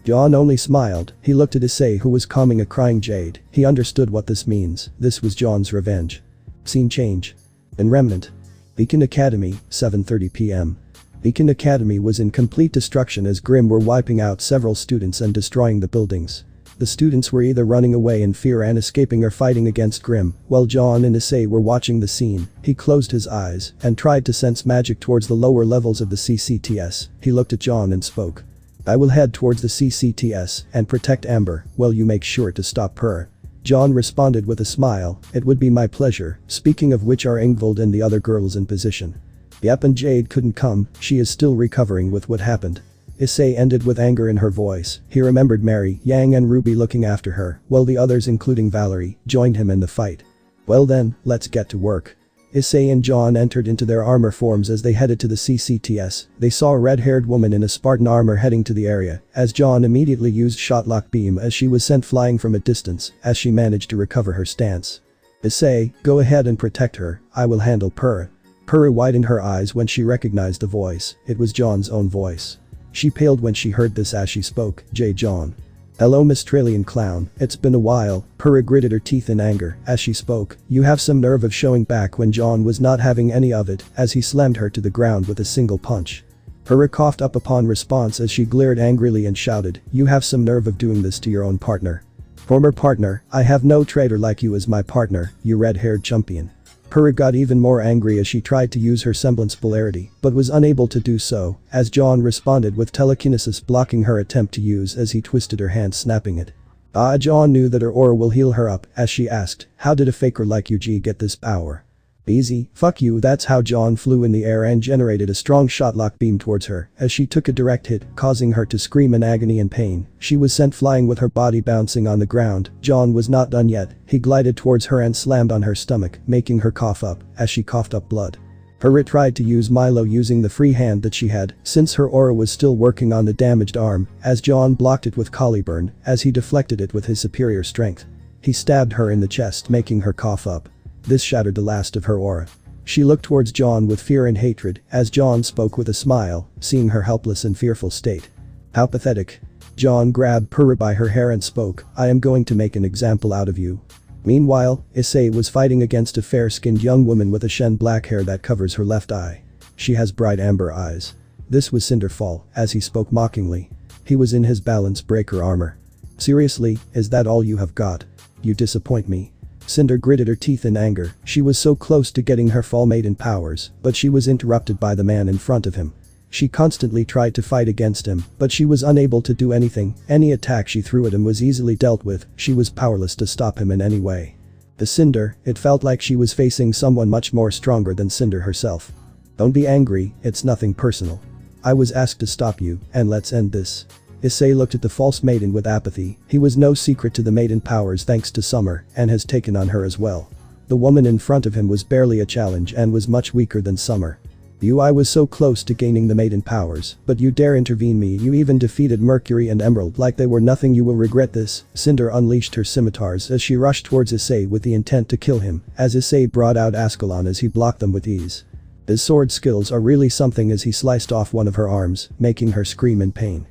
John only smiled. He looked at Issei, who was calming a crying Jade. He understood what this means. This was John's revenge. Scene change. In Remnant. Beacon Academy, 7:30 p.m. Beacon Academy was in complete destruction as Grimm were wiping out several students and destroying the buildings. The students were either running away in fear and escaping or fighting against Grimm, while John and Issei were watching the scene. He closed his eyes and tried to sense magic towards the lower levels of the CCTS. He looked at John and spoke. "I will head towards the CCTS and protect Amber, while you make sure to stop her." John responded with a smile, "It would be my pleasure." Speaking of which, are Ingvild and the other girls in position? Yep, and Jade couldn't come. She is still recovering with what happened. Issei ended with anger in her voice. He remembered Mary, Yang and RWBY looking after her, while the others including Valerie joined him in the fight. "Well then, let's get to work." Issei and John entered into their armor forms as they headed to the CCTS. They saw a red-haired woman in a Spartan armor heading to the area, as John immediately used Shotlock Beam as she was sent flying from a distance, as she managed to recover her stance. Issei, go ahead and protect her, I will handle Purah. Purah widened her eyes when she recognized the voice, it was John's own voice. She paled when she heard this as she spoke, John. Hello Mistralian clown, it's been a while, Purah gritted her teeth in anger as she spoke, you have some nerve of showing back when John was not having any of it as he slammed her to the ground with a single punch. Purah coughed up upon response as she glared angrily and shouted, you have some nerve of doing this to your own partner. Former partner, I have no traitor like you as my partner, you red-haired champion. Purah got even more angry as she tried to use her semblance polarity, but was unable to do so, as John responded with telekinesis blocking her attempt to use as he twisted her hand snapping it. John knew that her aura will heal her up, as she asked, how did a faker like you get this power? Easy, fuck you, that's how John flew in the air and generated a strong shotlock beam towards her, as she took a direct hit, causing her to scream in agony and pain. She was sent flying with her body bouncing on the ground. John was not done yet, he glided towards her and slammed on her stomach, making her cough up, as she coughed up blood. Purah tried to use Milo using the free hand that she had, since her aura was still working on the damaged arm, as John blocked it with Caliburn, as he deflected it with his superior strength. He stabbed her in the chest making her cough up. This shattered the last of her aura. She looked towards John with fear and hatred, as John spoke with a smile, seeing her helpless and fearful state. How pathetic. John grabbed Purah by her hair and spoke, I am going to make an example out of you. Meanwhile, Issei was fighting against a fair-skinned young woman with a shen black hair that covers her left eye. She has bright amber eyes. This was Cinderfall, as he spoke mockingly. He was in his balance breaker armor. Seriously, is that all you have got? You disappoint me. Cinder gritted her teeth in anger, she was so close to getting her fall maiden powers, but she was interrupted by the man in front of him. She constantly tried to fight against him, but she was unable to do anything, any attack she threw at him was easily dealt with, she was powerless to stop him in any way. The Cinder, it felt like she was facing someone much more stronger than Cinder herself. Don't be angry, it's nothing personal. I was asked to stop you, and let's end this. Issei looked at the false maiden with apathy, he was no secret to the maiden powers thanks to Summer, and has taken on her as well. The woman in front of him was barely a challenge and was much weaker than Summer. I was so close to gaining the maiden powers, but you dare intervene me, you even defeated Mercury and Emerald like they were nothing, you will regret this. Cinder unleashed her scimitars as she rushed towards Issei with the intent to kill him, as Issei brought out Ascalon as he blocked them with ease. His sword skills are really something as he sliced off one of her arms, making her scream in pain.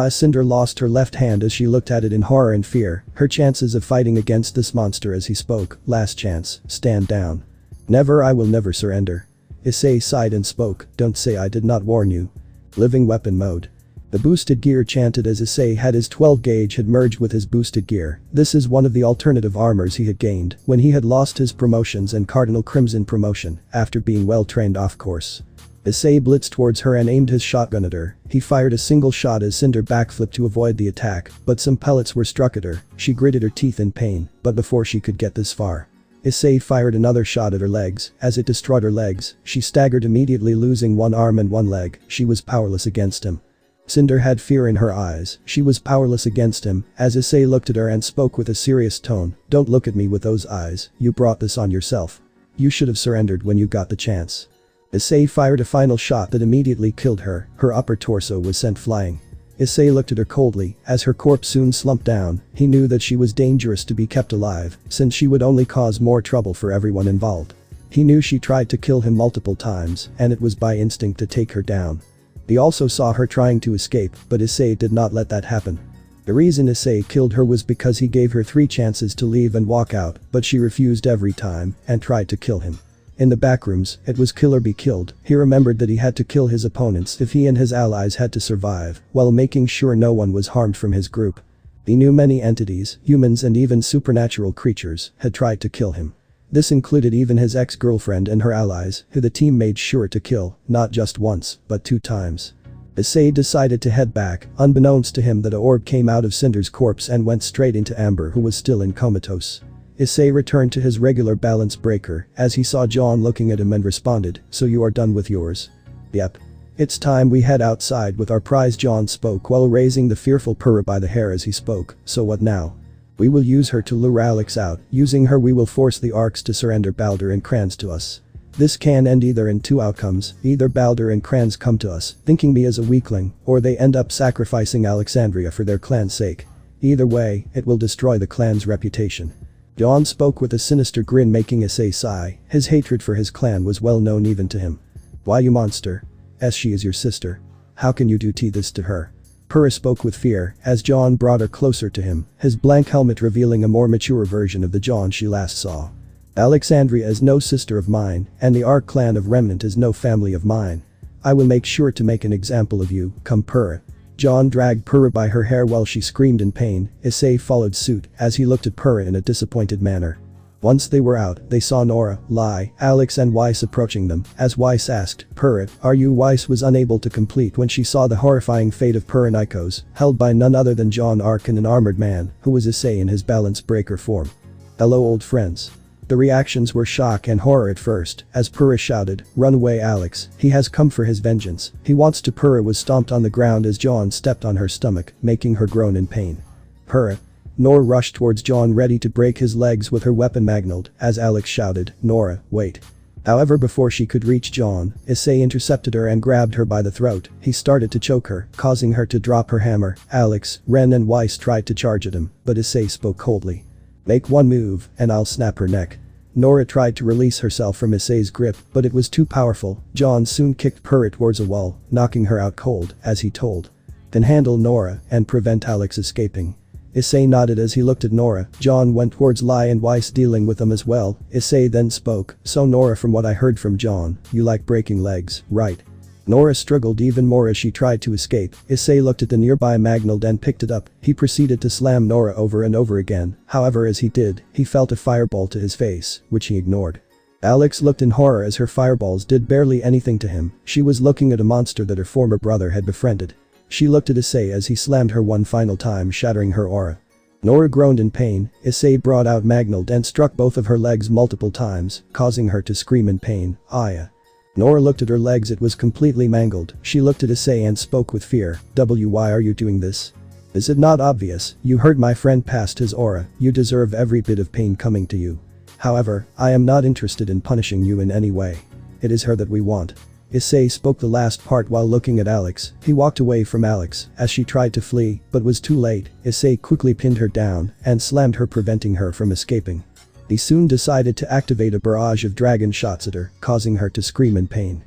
Cinder lost her left hand as she looked at it in horror and fear, her chances of fighting against this monster as he spoke, last chance, stand down. Never, I will never surrender. Issei sighed and spoke, don't say I did not warn you. Living weapon mode. The boosted gear chanted as Issei had his 12 gauge had merged with his boosted gear. This is one of the alternative armors he had gained when he had lost his promotions and Cardinal Crimson promotion after being well trained off course. Issei blitzed towards her and aimed his shotgun at her. He fired a single shot as Cinder backflipped to avoid the attack, but some pellets were struck at her. She gritted her teeth in pain, but before she could get this far, Issei fired another shot at her legs. As it destroyed her legs, she staggered, immediately losing one arm and one leg. She was powerless against him. Cinder had fear in her eyes. She was powerless against him, as Issei looked at her and spoke with a serious tone, don't look at me with those eyes, you brought this on yourself. You should have surrendered when you got the chance. Issei fired a final shot that immediately killed her, her upper torso was sent flying. Issei looked at her coldly, as her corpse soon slumped down. He knew that she was dangerous to be kept alive, since she would only cause more trouble for everyone involved. He knew she tried to kill him multiple times, and it was by instinct to take her down. He also saw her trying to escape, but Issei did not let that happen. The reason Issei killed her was because he gave her 3 chances to leave and walk out, but she refused every time, and tried to kill him. In the backrooms, it was kill or be killed. He remembered that he had to kill his opponents if he and his allies had to survive, while making sure no one was harmed from his group. He knew many entities, humans and even supernatural creatures, had tried to kill him. This included even his ex-girlfriend and her allies, who the team made sure to kill, not just once, but 2 times. Issei decided to head back, unbeknownst to him that a orb came out of Cinder's corpse and went straight into Amber, who was still in comatose. Issei returned to his regular balance breaker as he saw John looking at him and responded, so you are done with yours? Yep. It's time we head outside with our prize, John spoke while raising the fearful Purah by the hair as he spoke, so what now? We will use her to lure Alex out, using her we will force the Arcs to surrender Balder and Kranz to us. This can end either in 2 outcomes, either Balder and Kranz come to us, thinking me as a weakling, or they end up sacrificing Alexandria for their clan's sake. Either way, it will destroy the clan's reputation. John spoke with a sinister grin, making Issei sigh. His hatred for his clan was well known even to him. Why, you monster? She is your sister. How can you do this to her? Purah spoke with fear as John brought her closer to him, his blank helmet revealing a more mature version of the John she last saw. Alexandria is no sister of mine, and the Arc clan of Remnant is no family of mine. I will make sure to make an example of you, come Purah. John dragged Purah by her hair while she screamed in pain. Issei followed suit as he looked at Purah in a disappointed manner. Once they were out, they saw Nora, Lai, Alex and Weiss approaching them, as Weiss asked, Purah, are you? Weiss was unable to complete when she saw the horrifying fate of Purah Nikos, held by none other than John Arc and an armored man, who was Issei in his balance breaker form. Hello old friends. The reactions were shock and horror at first, as Purah shouted, run away Alex, he has come for his vengeance, he wants to. Purah was stomped on the ground as John stepped on her stomach, making her groan in pain. Purah. Nora rushed towards John ready to break his legs with her weapon magnelled, as Alex shouted, Nora, wait. However, before she could reach John, Issei intercepted her and grabbed her by the throat. He started to choke her, causing her to drop her hammer. Alex, Ren and Weiss tried to charge at him, but Issei spoke coldly. Make one move, and I'll snap her neck. Nora tried to release herself from Issei's grip, but it was too powerful. John soon kicked Purah towards a wall, knocking her out cold, as he told. Then handle Nora and prevent Alex escaping. Issei nodded as he looked at Nora. John went towards Lai and Weiss, dealing with them as well. Issei then spoke, so Nora, from what I heard from John, you like breaking legs, right? Nora struggled even more as she tried to escape. Issei looked at the nearby magnelled and picked it up. He proceeded to slam Nora over and over again. However, as he did, he felt a fireball to his face, which he ignored. Alex looked in horror as her fireballs did barely anything to him. She was looking at a monster that her former brother had befriended. She looked at Issei as he slammed her one final time, shattering her aura. Nora groaned in pain. Issei brought out magnelled and struck both of her legs multiple times, causing her to scream in pain. Aya. Nora looked at her legs, it was completely mangled. She looked at Issei and spoke with fear. Why are you doing this? Is it not obvious? You hurt my friend past his aura, you deserve every bit of pain coming to you. However, I am not interested in punishing you in any way. It is her that we want. Issei spoke the last part while looking at Alex. He walked away from Alex as she tried to flee, but was too late. Issei quickly pinned her down and slammed her, preventing her from escaping. He soon decided to activate a barrage of dragon shots at her, causing her to scream in pain.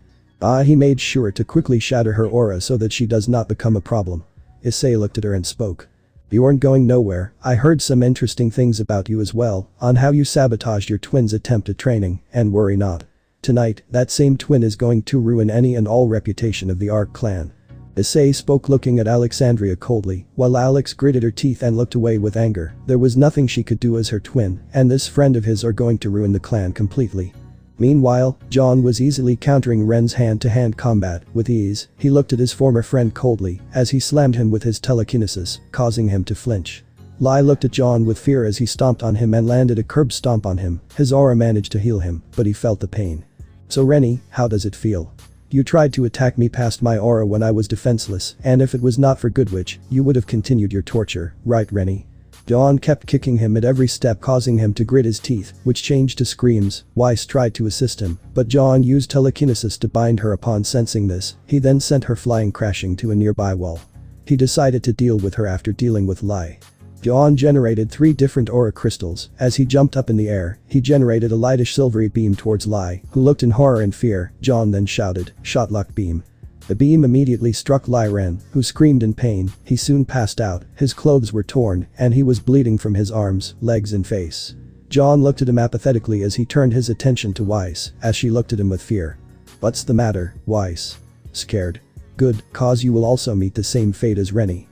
He made sure to quickly shatter her aura so that she does not become a problem. Issei looked at her and spoke. You aren't going nowhere. I heard some interesting things about you as well, on how you sabotaged your twin's attempt at training, and worry not. Tonight, that same twin is going to ruin any and all reputation of the Arc clan. Issei spoke, looking at Alexandria coldly, while Alex gritted her teeth and looked away with anger. There was nothing she could do as her twin, and this friend of his are going to ruin the clan completely. Meanwhile, John was easily countering Ren's hand-to-hand combat with ease. He looked at his former friend coldly as he slammed him with his telekinesis, causing him to flinch. Lai looked at John with fear as he stomped on him and landed a curb stomp on him. His aura managed to heal him, but he felt the pain. So Rennie, how does it feel? You tried to attack me past my aura when I was defenseless, and if it was not for Goodwitch, you would have continued your torture, right Rennie? John kept kicking him at every step, causing him to grit his teeth, which changed to screams. Weiss tried to assist him, but John used telekinesis to bind her. Upon sensing this, he then sent her flying, crashing to a nearby wall. He decided to deal with her after dealing with Lai. John generated 3 different aura crystals. As he jumped up in the air, he generated a lightish silvery beam towards Lai, who looked in horror and fear. John then shouted, "Shotlock beam." The beam immediately struck Lai Ren, who screamed in pain. He soon passed out, his clothes were torn, and he was bleeding from his arms, legs and face. John looked at him apathetically as he turned his attention to Weiss, as she looked at him with fear. What's the matter, Weiss? Scared? Good, cause you will also meet the same fate as Rennie.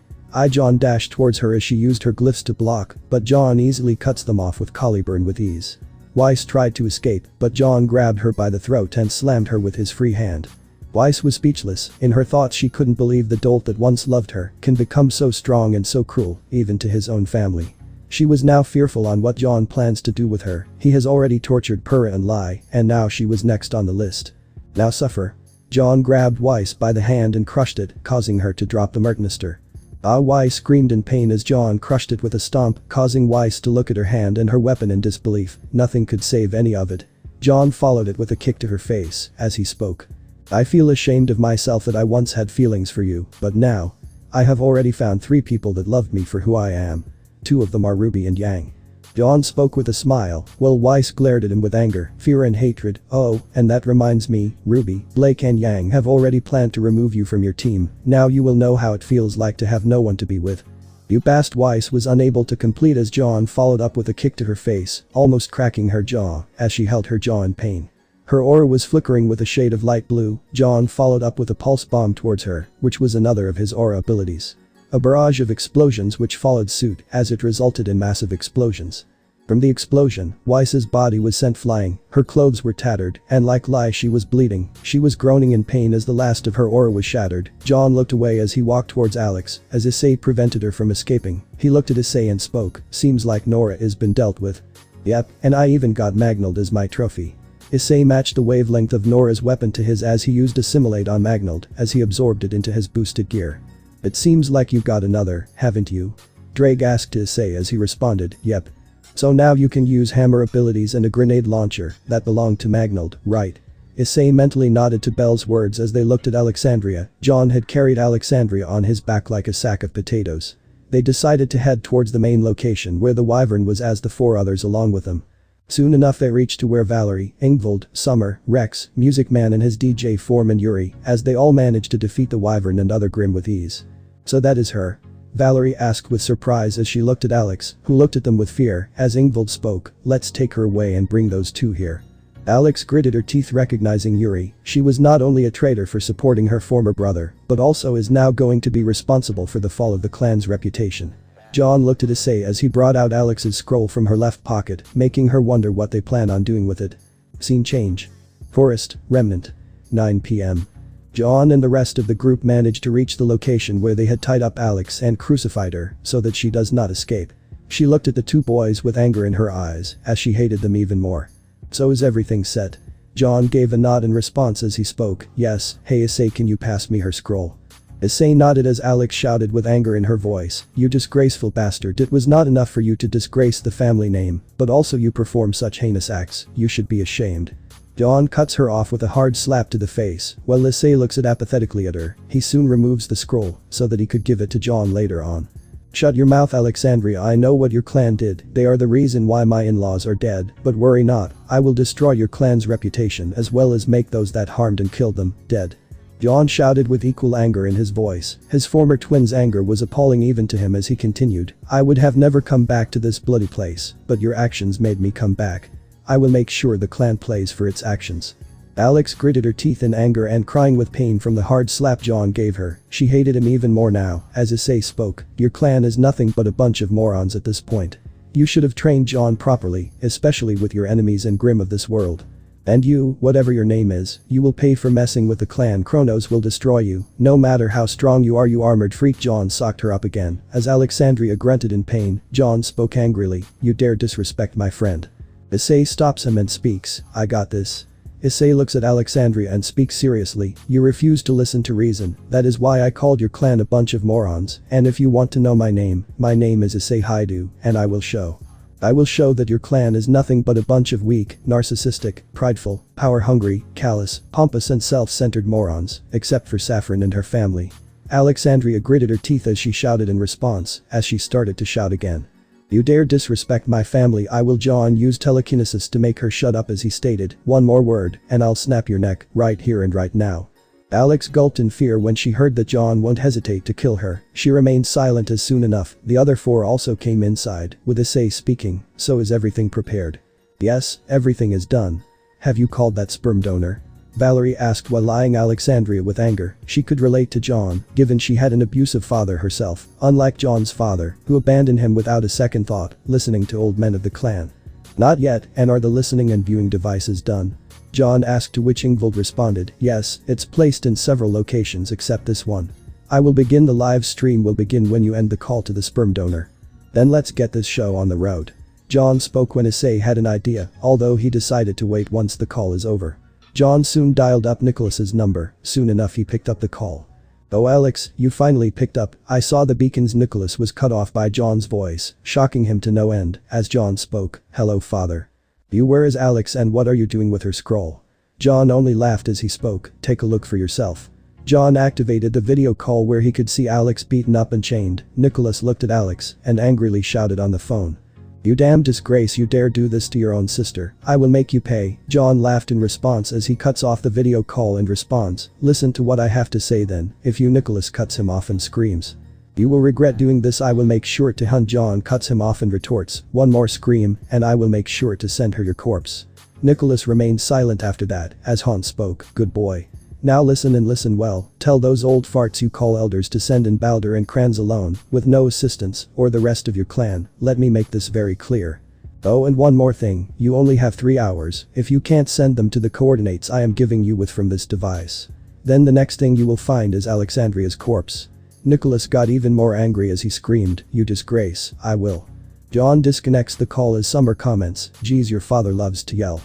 John dashed towards her as she used her glyphs to block, but John easily cuts them off with Caliburn with ease. Weiss tried to escape, but John grabbed her by the throat and slammed her with his free hand. Weiss was speechless. In her thoughts, she couldn't believe the dolt that once loved her can become so strong and so cruel, even to his own family. She was now fearful on what John plans to do with her. He has already tortured Purah and Lai, and now she was next on the list. Now suffer. John grabbed Weiss by the hand and crushed it, causing her to drop the Mertnister. Weiss screamed in pain as John crushed it with a stomp, causing Weiss to look at her hand and her weapon in disbelief. Nothing could save any of it. John followed it with a kick to her face as he spoke. I feel ashamed of myself that I once had feelings for you, but now, I have already found 3 people that loved me for who I am. 2 of them are Ruby and Yang. John spoke with a smile, while Weiss glared at him with anger, fear and hatred. Oh, and that reminds me, RWBY, Blake and Yang have already planned to remove you from your team. Now you will know how it feels like to have no one to be with. You bast. Weiss was unable to complete as John followed up with a kick to her face, almost cracking her jaw, as she held her jaw in pain. Her aura was flickering with a shade of light blue. John followed up with a pulse bomb towards her, which was another of his aura abilities. A barrage of explosions which followed suit as it resulted in massive explosions. From the explosion, Weiss's body was sent flying, her clothes were tattered, and like Lai she was bleeding. She was groaning in pain as the last of her aura was shattered. John looked away as he walked towards Alex, as Issei prevented her from escaping. He looked at Issei and spoke, seems like Nora has been dealt with. Yep, and I even got Magnald as my trophy. Issei matched the wavelength of Nora's weapon to his as he used Assimilate on Magnald as he absorbed it into his boosted gear. It seems like you've got another, haven't you? Drake asked Issei as he responded, yep. So now you can use hammer abilities and a grenade launcher that belonged to Magnald, right? Issei mentally nodded to Belle's words as they looked at Alexandria. John had carried Alexandria on his back like a sack of potatoes. They decided to head towards the main location where the Wyvern was as the 4 others along with him. Soon enough they reached to where Valerie, Ingvald, Summer, Rex, Music Man and his DJ form and Yuri, as they all managed to defeat the Wyvern and other Grim with ease. So that is her? Valerie asked with surprise as she looked at Alex, who looked at them with fear, as Ingvald spoke, let's take her away and bring those 2 here. Alex gritted her teeth recognizing Yuri. She was not only a traitor for supporting her former brother, but also is now going to be responsible for the fall of the clan's reputation. John looked at Issei as he brought out Alex's scroll from her left pocket, making her wonder what they plan on doing with it. Scene change. Forest, Remnant. 9 p.m. John and the rest of the group managed to reach the location where they had tied up Alex and crucified her so that she does not escape. She looked at the 2 boys with anger in her eyes as she hated them even more. So is everything set? John gave a nod in response as he spoke, yes, hey Issei, can you pass me her scroll? Issei nodded as Alex shouted with anger in her voice, you disgraceful bastard, it was not enough for you to disgrace the family name, but also you perform such heinous acts, you should be ashamed. John cuts her off with a hard slap to the face, while Issei looks apathetically at her. He soon removes the scroll so that he could give it to John later on. Shut your mouth Alexandria, I know what your clan did, they are the reason why my in-laws are dead, but worry not, I will destroy your clan's reputation as well as make those that harmed and killed them, dead. John shouted with equal anger in his voice. His former twin's anger was appalling even to him as he continued, I would have never come back to this bloody place, but your actions made me come back. I will make sure the clan pays for its actions. Alex gritted her teeth in anger and crying with pain from the hard slap John gave her. She hated him even more now, as Issei spoke, your clan is nothing but a bunch of morons at this point. You should have trained John properly, especially with your enemies and Grim of this world. And you, whatever your name is, you will pay for messing with the clan. Kronos will destroy you, no matter how strong you are, you armored freak. John socked her up again. As Alexandria grunted in pain, John spoke angrily, you dare disrespect my friend. Issei stops him and speaks, I got this. Issei looks at Alexandria and speaks seriously, you refuse to listen to reason, that is why I called your clan a bunch of morons, and if you want to know my name is Issei Haidu, and I will show that your clan is nothing but a bunch of weak, narcissistic, prideful, power-hungry, callous, pompous and self-centered morons, except for Saffron and her family. Alexandria gritted her teeth as she shouted in response, as she started to shout again. You dare disrespect my family, I will. John used telekinesis to make her shut up as he stated, one more word, and I'll snap your neck, right here and right now. Alex gulped in fear when she heard that John won't hesitate to kill her. She remained silent as soon enough, the other 4 also came inside, with Issei speaking, so is everything prepared? Yes, everything is done. Have you called that sperm donor? Valerie asked while eyeing Alexandria with anger. She could relate to John, given she had an abusive father herself, unlike John's father, who abandoned him without a second thought, listening to old men of the clan. Not yet, and are the listening and viewing devices done? John asked, to which Ingvald responded, yes, it's placed in several locations except this one. I will begin. The live stream will begin when you end the call to the sperm donor. Then let's get this show on the road. John spoke when Issei had an idea, although he decided to wait once the call is over. John soon dialed up Nicholas's number. Soon enough he picked up the call. Oh Alex, you finally picked up. I saw the beacons. Nicholas was cut off by John's voice, shocking him to no end, as John spoke, hello father. Where is Alex and what are you doing with her scroll? John only laughed as he spoke, take a look for yourself. John activated the video call where he could see Alex beaten up and chained. Nicholas looked at Alex and angrily shouted on the phone. You damn disgrace, you dare do this to your own sister. I will make you pay. Jon laughed in response as he cuts off the video call and responds, listen to what I have to say then. If you Nicholas cuts him off and screams. You will regret doing this. I will make sure to hunt. Jon cuts him off and retorts, one more scream and I will make sure to send her your corpse. Nicholas remained silent after that as Hans spoke, good boy. Now listen and listen well, tell those old farts you call elders to send in Balder and Crans alone, with no assistance, or the rest of your clan. Let me make this very clear. Oh, and one more thing, you only have 3 hours. If you can't send them to the coordinates I am giving you with from this device. Then the next thing you will find is Alexandria's corpse. Nicholas got even more angry as he screamed, you disgrace, I will. Jon disconnects the call as Summer comments, geez, your father loves to yell.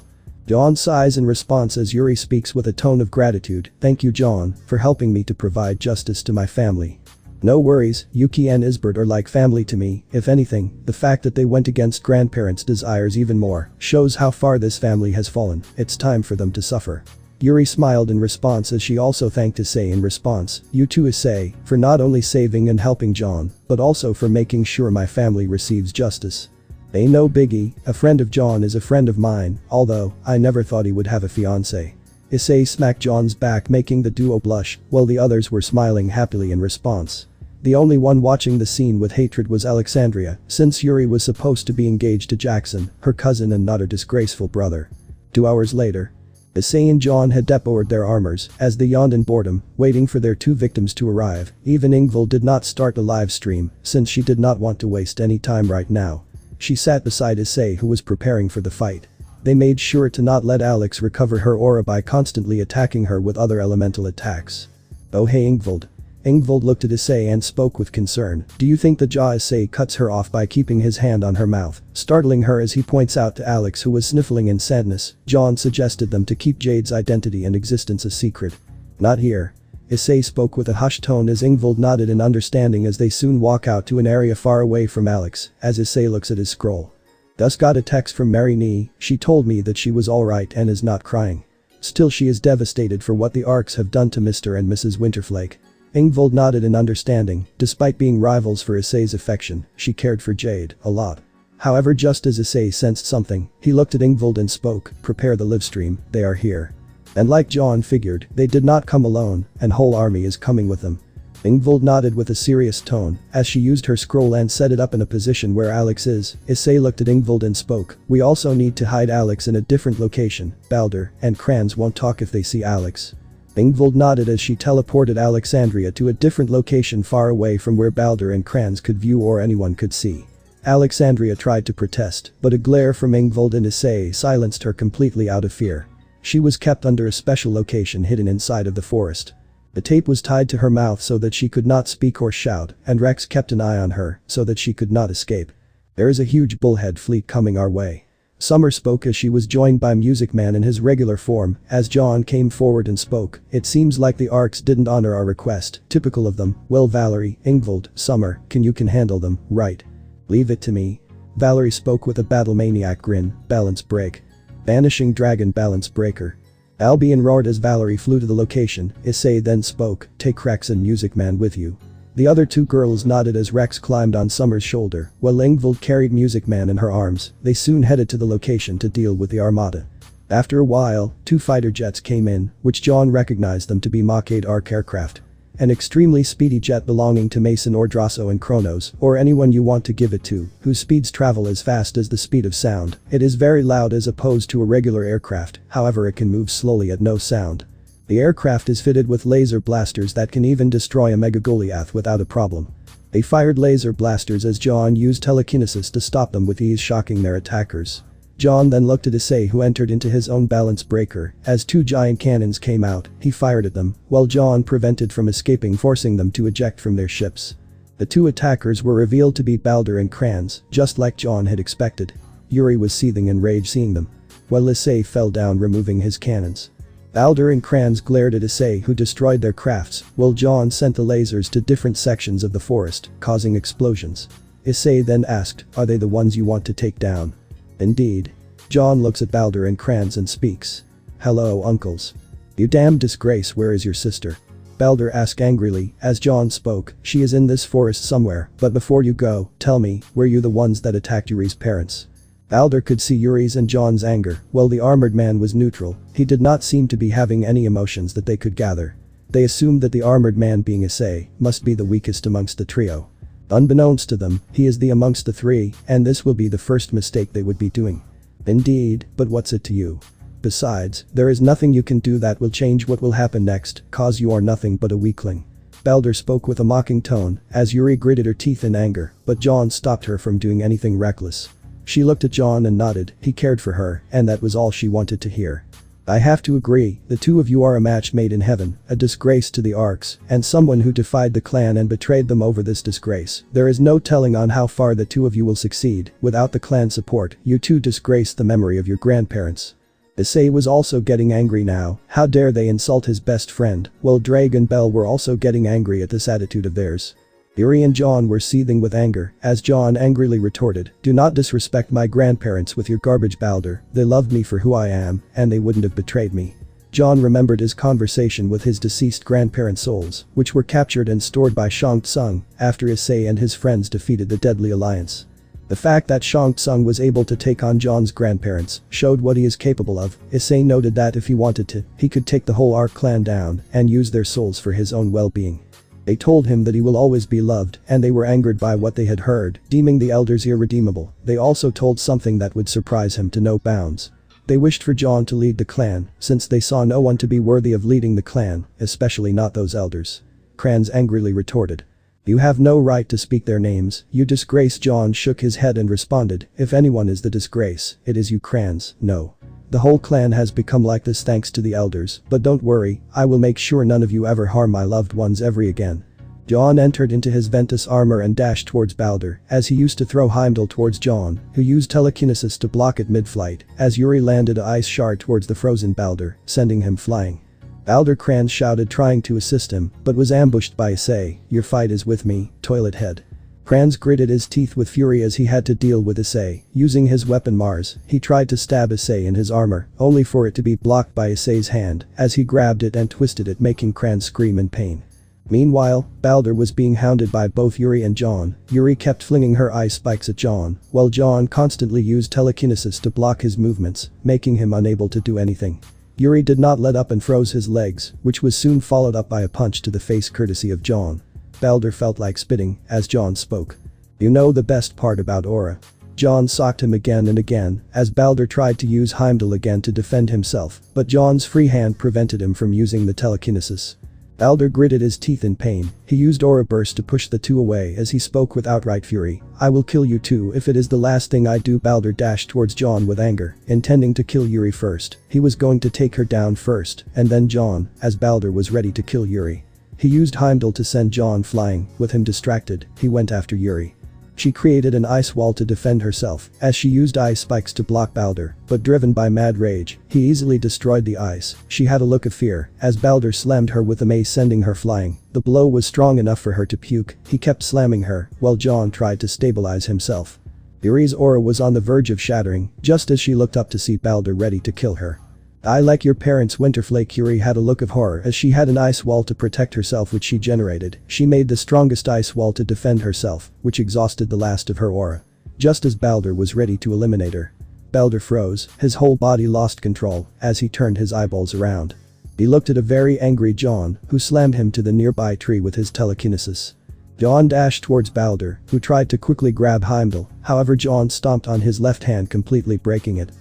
Jon sighs in response as Yuri speaks with a tone of gratitude, thank you Jon, for helping me to provide justice to my family. No worries, Yuki and Isbert are like family to me. If anything, the fact that they went against grandparents' desires even more shows how far this family has fallen. It's time for them to suffer. Yuri smiled in response as she also thanked Issei in response, you too Issei, for not only saving and helping Jon, but also for making sure my family receives justice. Ain't no biggie, a friend of Jon is a friend of mine, although, I never thought he would have a fiancé. Issei smacked Jon's back making the duo blush, while the others were smiling happily in response. The only one watching the scene with hatred was Alexandria, since Yuri was supposed to be engaged to Jackson, her cousin and not her disgraceful brother. 2 hours later. Issei and Jon had deployed their armors as they yawned in boredom, waiting for their 2 victims to arrive. Even Ingvild did not start a live stream, since she did not want to waste any time right now. She sat beside Issei who was preparing for the fight. They made sure to not let Alex recover her aura by constantly attacking her with other elemental attacks. Oh hey Ingvild. Ingvild looked at Issei and spoke with concern, do you think the jaw? Issei cuts her off by keeping his hand on her mouth, startling her as he points out to Alex who was sniffling in sadness. Jon suggested them to keep Jade's identity and existence a secret. Not here. Issei spoke with a hushed tone as Ingvild nodded in understanding as they soon walk out to an area far away from Alex, as Issei looks at his scroll. Thus got a text from Mary Nee, she told me that she was alright and is not crying. Still she is devastated for what the Arcs have done to Mr. and Mrs. Winterflake. Ingvild nodded in understanding, despite being rivals for Issei's affection, she cared for Jade a lot. However, just as Issei sensed something, he looked at Ingvild and spoke, prepare the livestream, they are here. And like Jon figured, they did not come alone, and whole army is coming with them. Ingvild nodded with a serious tone, as she used her scroll and set it up in a position where Alex is. Issei looked at Ingvild and spoke, we also need to hide Alex in a different location. Balder and Crans won't talk if they see Alex. Ingvild nodded as she teleported Alexandria to a different location far away from where Balder and Crans could view or anyone could see. Alexandria tried to protest, but a glare from Ingvild and Issei silenced her completely out of fear. She was kept under a special location hidden inside of the forest. The tape was tied to her mouth so that she could not speak or shout, and Rex kept an eye on her so that she could not escape. There is a huge bullhead fleet coming our way. Summer spoke as she was joined by Music Man in his regular form. As Jon came forward and spoke, it seems like the Arcs didn't honor our request, typical of them. Well Valerie, Ingvild, Summer, you can handle them, right? Leave it to me. Valerie spoke with a battle maniac grin, balance break. Vanishing dragon balance breaker. Albion roared as Valerie flew to the location. Issei then spoke, take Rex and Music Man with you. The other 2 girls nodded as Rex climbed on Summer's shoulder, while Ingvild carried Music Man in her arms. They soon headed to the location to deal with the armada. After a while, 2 fighter jets came in, which Jon recognized them to be Jade Arc aircraft. An extremely speedy jet belonging to Mason or Drasso and Kronos, or anyone you want to give it to, whose speeds travel as fast as the speed of sound. It is very loud as opposed to a regular aircraft, however it can move slowly at no sound. The aircraft is fitted with laser blasters that can even destroy a Mega Goliath without a problem. They fired laser blasters as Jon used telekinesis to stop them with ease, shocking their attackers. Jon then looked at Issei who entered into his own balance breaker. As 2 giant cannons came out, he fired at them, while Jon prevented from escaping, forcing them to eject from their ships. The 2 attackers were revealed to be Balder and Crans, just like Jon had expected. Yuri was seething in rage seeing them. While Issei fell down removing his cannons. Balder and Crans glared at Issei who destroyed their crafts, while Jon sent the lasers to different sections of the forest, causing explosions. Issei then asked, are they the ones you want to take down? Indeed. Jon looks at Balder and Crans and speaks. Hello uncles. You damn disgrace, where is your sister? Balder asked angrily, as Jon spoke. She is in this forest somewhere, but before you go, tell me, were you the ones that attacked Yuri's parents? Balder could see Yuri's and Jon's anger, while the armored man was neutral. He did not seem to be having any emotions that they could gather. They assumed that the armored man, being Issei, must be the weakest amongst the trio. Unbeknownst to them, he is the amongst the three, and this will be the first mistake they would be doing. Indeed, but what's it to you? Besides, there is nothing you can do that will change what will happen next, cause you are nothing but a weakling. Balder spoke with a mocking tone, as Yuri gritted her teeth in anger, but Jon stopped her from doing anything reckless. She looked at Jon and nodded. He cared for her, and that was all she wanted to hear. I have to agree, the two of you are a match made in heaven, a disgrace to the Arcs, and someone who defied the clan and betrayed them over this disgrace. There is no telling on how far the two of you will succeed. Without the clan support, you two disgrace the memory of your grandparents. Issei was also getting angry now. How dare they insult his best friend, while Drake and Bell were also getting angry at this attitude of theirs. Yuri and Jon were seething with anger, as Jon angrily retorted, do not disrespect my grandparents with your garbage, Balder. They loved me for who I am, and they wouldn't have betrayed me. Jon remembered his conversation with his deceased grandparents' souls, which were captured and stored by Shang Tsung after Issei and his friends defeated the Deadly Alliance. The fact that Shang Tsung was able to take on Jon's grandparents showed what he is capable of. Issei noted that if he wanted to, he could take the whole Arc clan down and use their souls for his own well-being. They told him that he will always be loved, and they were angered by what they had heard, deeming the elders irredeemable. They also told something that would surprise him to no bounds. They wished for Jon to lead the clan, since they saw no one to be worthy of leading the clan, especially not those elders. Crans angrily retorted. You have no right to speak their names, you disgrace. Jon shook his head and responded, if anyone is the disgrace, it is you, Crans. No. The whole clan has become like this thanks to the elders, but don't worry, I will make sure none of you ever harm my loved ones ever again. Jon entered into his Ventus armor and dashed towards Balder, as he used to throw Heimdall towards Jon, who used telekinesis to block it mid-flight, as Yuri landed a ice shard towards the frozen Balder, sending him flying. Balder Crans shouted, trying to assist him, but was ambushed by Issei. Your fight is with me, toilet head. Crans gritted his teeth with fury as he had to deal with Issei. Using his weapon Mars, he tried to stab Issei in his armor, only for it to be blocked by Issei's hand, as he grabbed it and twisted it, making Crans scream in pain. Meanwhile, Balder was being hounded by both Yuri and Jon. Yuri kept flinging her ice spikes at Jon, while Jon constantly used telekinesis to block his movements, making him unable to do anything. Yuri did not let up and froze his legs, which was soon followed up by a punch to the face courtesy of Jon. Balder felt like spitting, as Jon spoke. You know the best part about Aura. Jon socked him again and again, as Balder tried to use Heimdall again to defend himself, but Jon's free hand prevented him from using the telekinesis. Balder gritted his teeth in pain. He used Aura Burst to push the two away as he spoke with outright fury. I will kill you too if it is the last thing I do. Balder dashed towards Jon with anger, intending to kill Yuri first. He was going to take her down first, and then Jon, as Balder was ready to kill Yuri. He used Heimdall to send Jon flying. With him distracted, he went after Yuri. She created an ice wall to defend herself, as she used ice spikes to block Balder, but driven by mad rage, he easily destroyed the ice. She had a look of fear, as Balder slammed her with a mace, sending her flying. The blow was strong enough for her to puke. He kept slamming her, while Jon tried to stabilize himself. Yuri's aura was on the verge of shattering, just as she looked up to see Balder ready to kill her. I like your parents, Winterflake. Yuri had a look of horror as she had an ice wall to protect herself, which she generated. She made the strongest ice wall to defend herself, which exhausted the last of her aura. Just as Balder was ready to eliminate her, Balder froze, his whole body lost control, as he turned his eyeballs around. He looked at a very angry Jon, who slammed him to the nearby tree with his telekinesis. Jon dashed towards Balder, who tried to quickly grab Heimdall, however Jon stomped on his left hand, completely breaking it.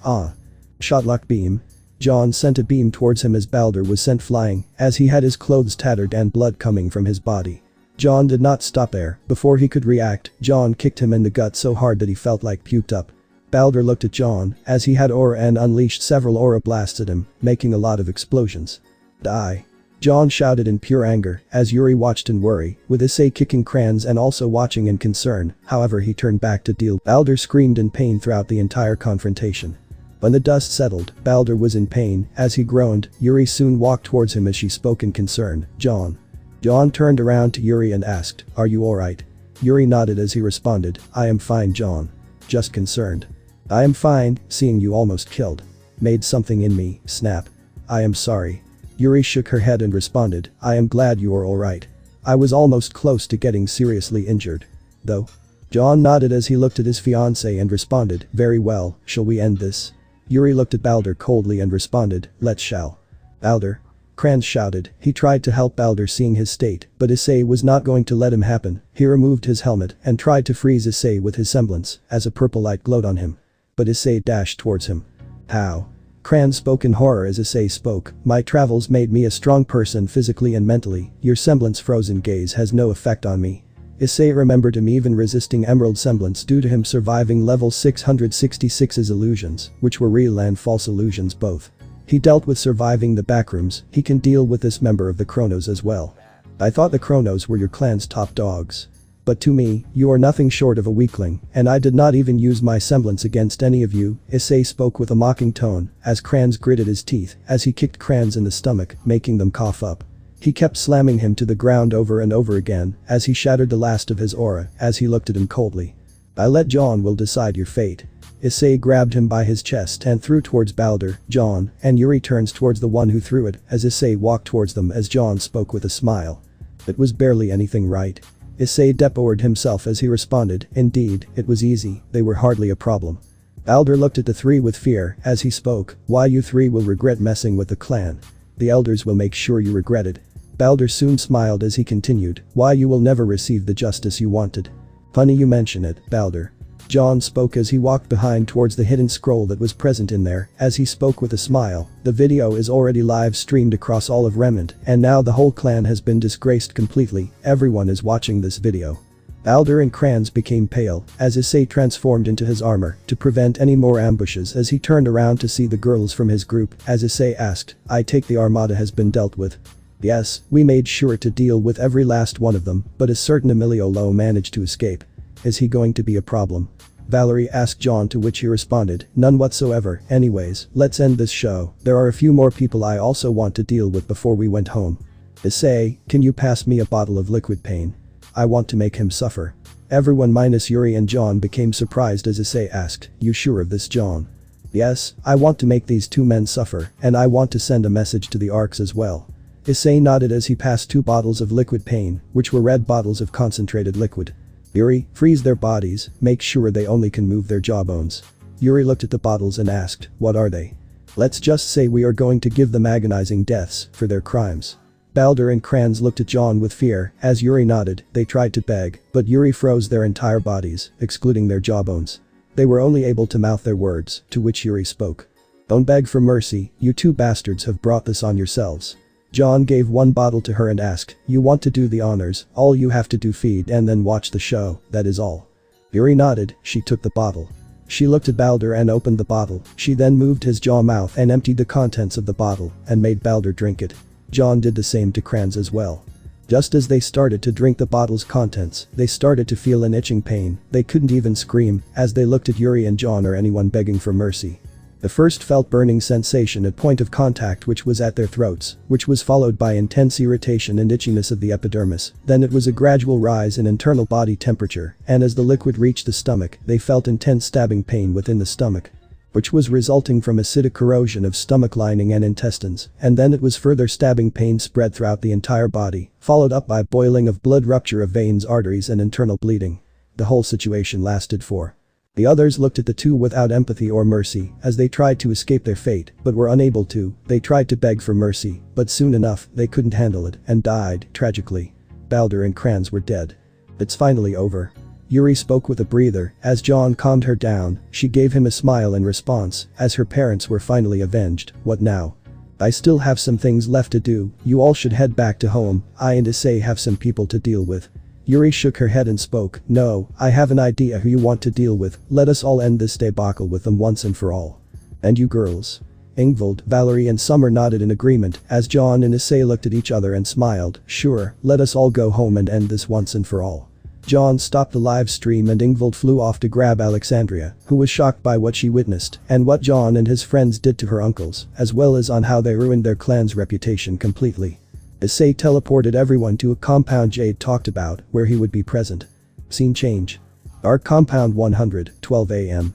Shotlock beam. Jon sent a beam towards him as Balder was sent flying, as he had his clothes tattered and blood coming from his body. Jon did not stop there. Before he could react, Jon kicked him in the gut so hard that he felt like puked up. Balder looked at Jon, as he had aura, and unleashed several aura blasts at him, making a lot of explosions. Die. Jon shouted in pure anger, as Yuri watched in worry, with Issei kicking Crans and also watching in concern. However, he turned back to deal. Balder screamed in pain throughout the entire confrontation. When the dust settled, Balder was in pain. As he groaned, Yuri soon walked towards him as she spoke in concern. Jon. Jon turned around to Yuri and asked, are you alright? Yuri nodded as he responded, I am fine, Jon. Just concerned. I am fine, seeing you almost killed. Made something in me, snap. I am sorry. Yuri shook her head and responded, I am glad you are alright. I was almost close to getting seriously injured. Though. John nodded as he looked at his fiancée and responded, very well, shall we end this? Yuri looked at Balder coldly and responded, let's shall. Balder. Kranz shouted. He tried to help Balder seeing his state, but Issei was not going to let him happen. He removed his helmet and tried to freeze Issei with his semblance as a purple light glowed on him. But Issei dashed towards him. How? Kranz spoke in horror as Issei spoke, my travels made me a strong person physically and mentally, your semblance frozen gaze has no effect on me. Issei remembered him even resisting Emerald semblance due to him surviving level 666's illusions, which were real and false illusions both. He dealt with surviving the Backrooms, he can deal with this member of the Chronos as well. I thought the Chronos were your clan's top dogs. But to me, you are nothing short of a weakling, and I did not even use my semblance against any of you, Issei spoke with a mocking tone, as Kranz gritted his teeth, as he kicked Kranz in the stomach, making them cough up. He kept slamming him to the ground over and over again, as he shattered the last of his aura, as he looked at him coldly. I let John will decide your fate. Issei grabbed him by his chest and threw towards Balder, John, and Yuri turns towards the one who threw it, as Issei walked towards them as John spoke with a smile. It was barely anything right. Issei deplored himself as he responded, indeed, it was easy, they were hardly a problem. Balder looked at the three with fear as he spoke, why you three will regret messing with the clan. The elders will make sure you regret it. Balder soon smiled as he continued, why you will never receive the justice you wanted. Funny you mention it, Balder. John spoke as he walked behind towards the hidden scroll that was present in there, as he spoke with a smile, the video is already live streamed across all of Remnant, and now the whole clan has been disgraced completely, everyone is watching this video. Balder and Kranz became pale, as Issei transformed into his armor, to prevent any more ambushes as he turned around to see the girls from his group, as Issei asked, I take the armada has been dealt with. Yes, we made sure to deal with every last one of them, but a certain Emilio Lowe managed to escape. Is he going to be a problem? Valerie asked John, to which he responded, none whatsoever, anyways, let's end this show, there are a few more people I also want to deal with before we went home. Issei, can you pass me a bottle of liquid pain? I want to make him suffer. Everyone minus Yuri and John became surprised as Issei asked, you sure of this, John? Yes, I want to make these two men suffer, and I want to send a message to the Arcs as well. Issei nodded as he passed 2 bottles of liquid pain, which were red bottles of concentrated liquid. Yuri, freeze their bodies, make sure they only can move their jawbones. Yuri looked at the bottles and asked, what are they? Let's just say we are going to give them agonizing deaths for their crimes. Balder and Kranz looked at John with fear, as Yuri nodded, they tried to beg, but Yuri froze their entire bodies, excluding their jawbones. They were only able to mouth their words, to which Yuri spoke. Don't beg for mercy, you two bastards have brought this on yourselves. John gave 1 bottle to her and asked, you want to do the honors, all you have to do feed and then watch the show, that is all. Yuri nodded, she took the bottle. She looked at Balder and opened the bottle, she then moved his jaw mouth and emptied the contents of the bottle and made Balder drink it. John did the same to Kranz as well. Just as they started to drink the bottle's contents, they started to feel an itching pain, they couldn't even scream, as they looked at Yuri and John or anyone begging for mercy. The first felt burning sensation at point of contact which was at their throats, which was followed by intense irritation and itchiness of the epidermis, then it was a gradual rise in internal body temperature, and as the liquid reached the stomach, they felt intense stabbing pain within the stomach, which was resulting from acidic corrosion of stomach lining and intestines, and then it was further stabbing pain spread throughout the entire body, followed up by boiling of blood, rupture of veins, arteries and internal bleeding. The whole situation lasted for. The others looked at the two without empathy or mercy as they tried to escape their fate but were unable to, they tried to beg for mercy, but soon enough they couldn't handle it and died, tragically. Balder and Kranz were dead. It's finally over. Yuri spoke with a breather, as John calmed her down, she gave him a smile in response, as her parents were finally avenged, what now? I still have some things left to do, you all should head back to home, I and Issei have some people to deal with. Yuri shook her head and spoke, no, I have an idea who you want to deal with, let us all end this debacle with them once and for all. And you girls? Ingvild, Valerie and Summer nodded in agreement, as John and Issei looked at each other and smiled, sure, let us all go home and end this once and for all. John stopped the live stream and Ingvild flew off to grab Alexandria, who was shocked by what she witnessed and what John and his friends did to her uncles, as well as on how they ruined their clan's reputation completely. Issei teleported everyone to a compound Jade talked about, where he would be present. Scene change. Arc compound 100, 12 AM.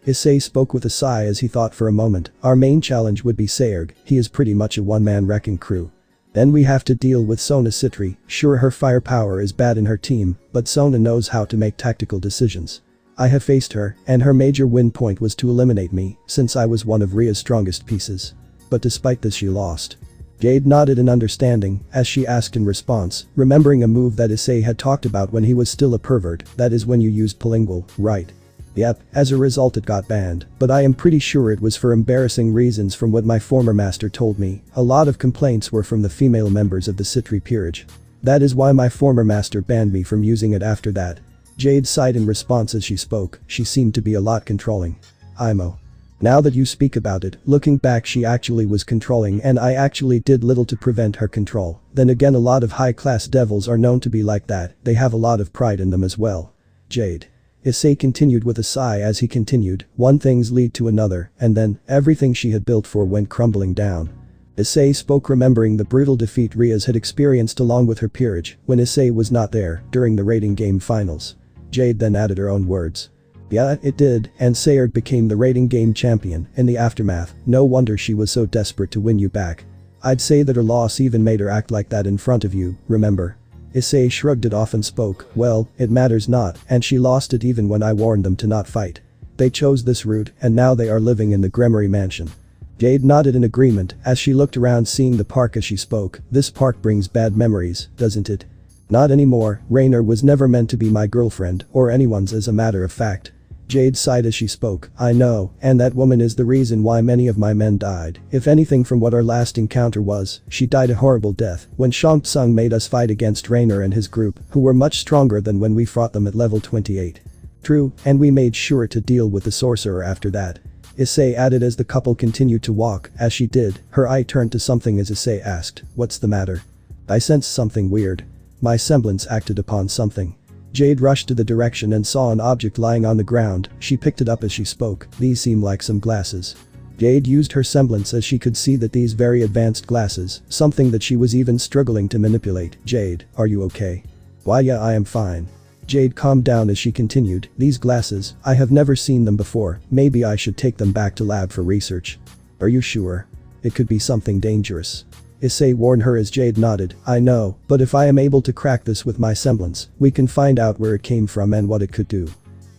Issei spoke with a sigh as he thought for a moment. Our main challenge would be Sayerg, he is pretty much a one-man wrecking crew. Then we have to deal with Sona Citri, sure her firepower is bad in her team, but Sona knows how to make tactical decisions. I have faced her, and her major win point was to eliminate me, since I was one of Rhea's strongest pieces. But despite this she lost. Jade nodded in understanding, as she asked in response, remembering a move that Issei had talked about when he was still a pervert, that is when you use polylingual, right? Yep, as a result it got banned, but I am pretty sure it was for embarrassing reasons from what my former master told me. A lot of complaints were from the female members of the Citri peerage. That is why my former master banned me from using it after that. Jade sighed in response as she spoke, she seemed to be a lot controlling. Imo. Now that you speak about it, looking back she actually was controlling and I actually did little to prevent her control. Then again a lot of high-class devils are known to be like that, they have a lot of pride in them as well. Jade. Issei continued with a sigh as he continued, one things lead to another, and then, everything she had built for went crumbling down. Issei spoke remembering the brutal defeat Rhea's had experienced along with her peerage, when Issei was not there, during the raiding game finals. Jade then added her own words. Yeah, it did, and Sayerg became the raiding game champion, in the aftermath, no wonder she was so desperate to win you back. I'd say that her loss even made her act like that in front of you, remember? Issei shrugged it off and spoke, well, it matters not, and she lost it even when I warned them to not fight. They chose this route, and now they are living in the Gremorys mansion. Jade nodded in agreement, as she looked around seeing the park as she spoke, this park brings bad memories, doesn't it? Not anymore, Raynor was never meant to be my girlfriend, or anyone's as a matter of fact. Jade sighed as she spoke, I know, and that woman is the reason why many of my men died. If anything from what our last encounter was, she died a horrible death when Shang Tsung made us fight against Raynor and his group, who were much stronger than when we fought them at level 28. True, and we made sure to deal with the sorcerer after that. Issei added as the couple continued to walk, as she did, her eye turned to something as Issei asked, what's the matter? I sensed something weird. My semblance acted upon something. Jade rushed to the direction and saw an object lying on the ground, she picked it up as she spoke, these seem like some glasses. Jade used her semblance as she could see that these very advanced glasses, something that she was even struggling to manipulate. Jade, are you okay? Why yeah I am fine. Jade calmed down as she continued, these glasses, I have never seen them before, maybe I should take them back to lab for research. Are you sure? It could be something dangerous. Issei warned her as Jade nodded, I know, but if I am able to crack this with my semblance, we can find out where it came from and what it could do.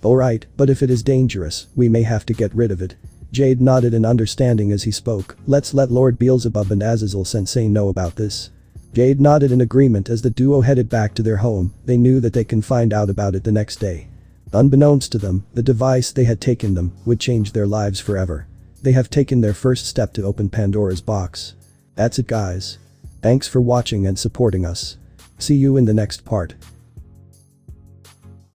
Alright, but if it is dangerous, we may have to get rid of it. Jade nodded in understanding as he spoke, let's let Lord Beelzebub and Azazel Sensei know about this. Jade nodded in agreement as the duo headed back to their home, they knew that they can find out about it the next day. Unbeknownst to them, the device they had taken them would change their lives forever. They have taken their first step to open Pandora's box. That's it guys. Thanks for watching and supporting us. See you in the next part.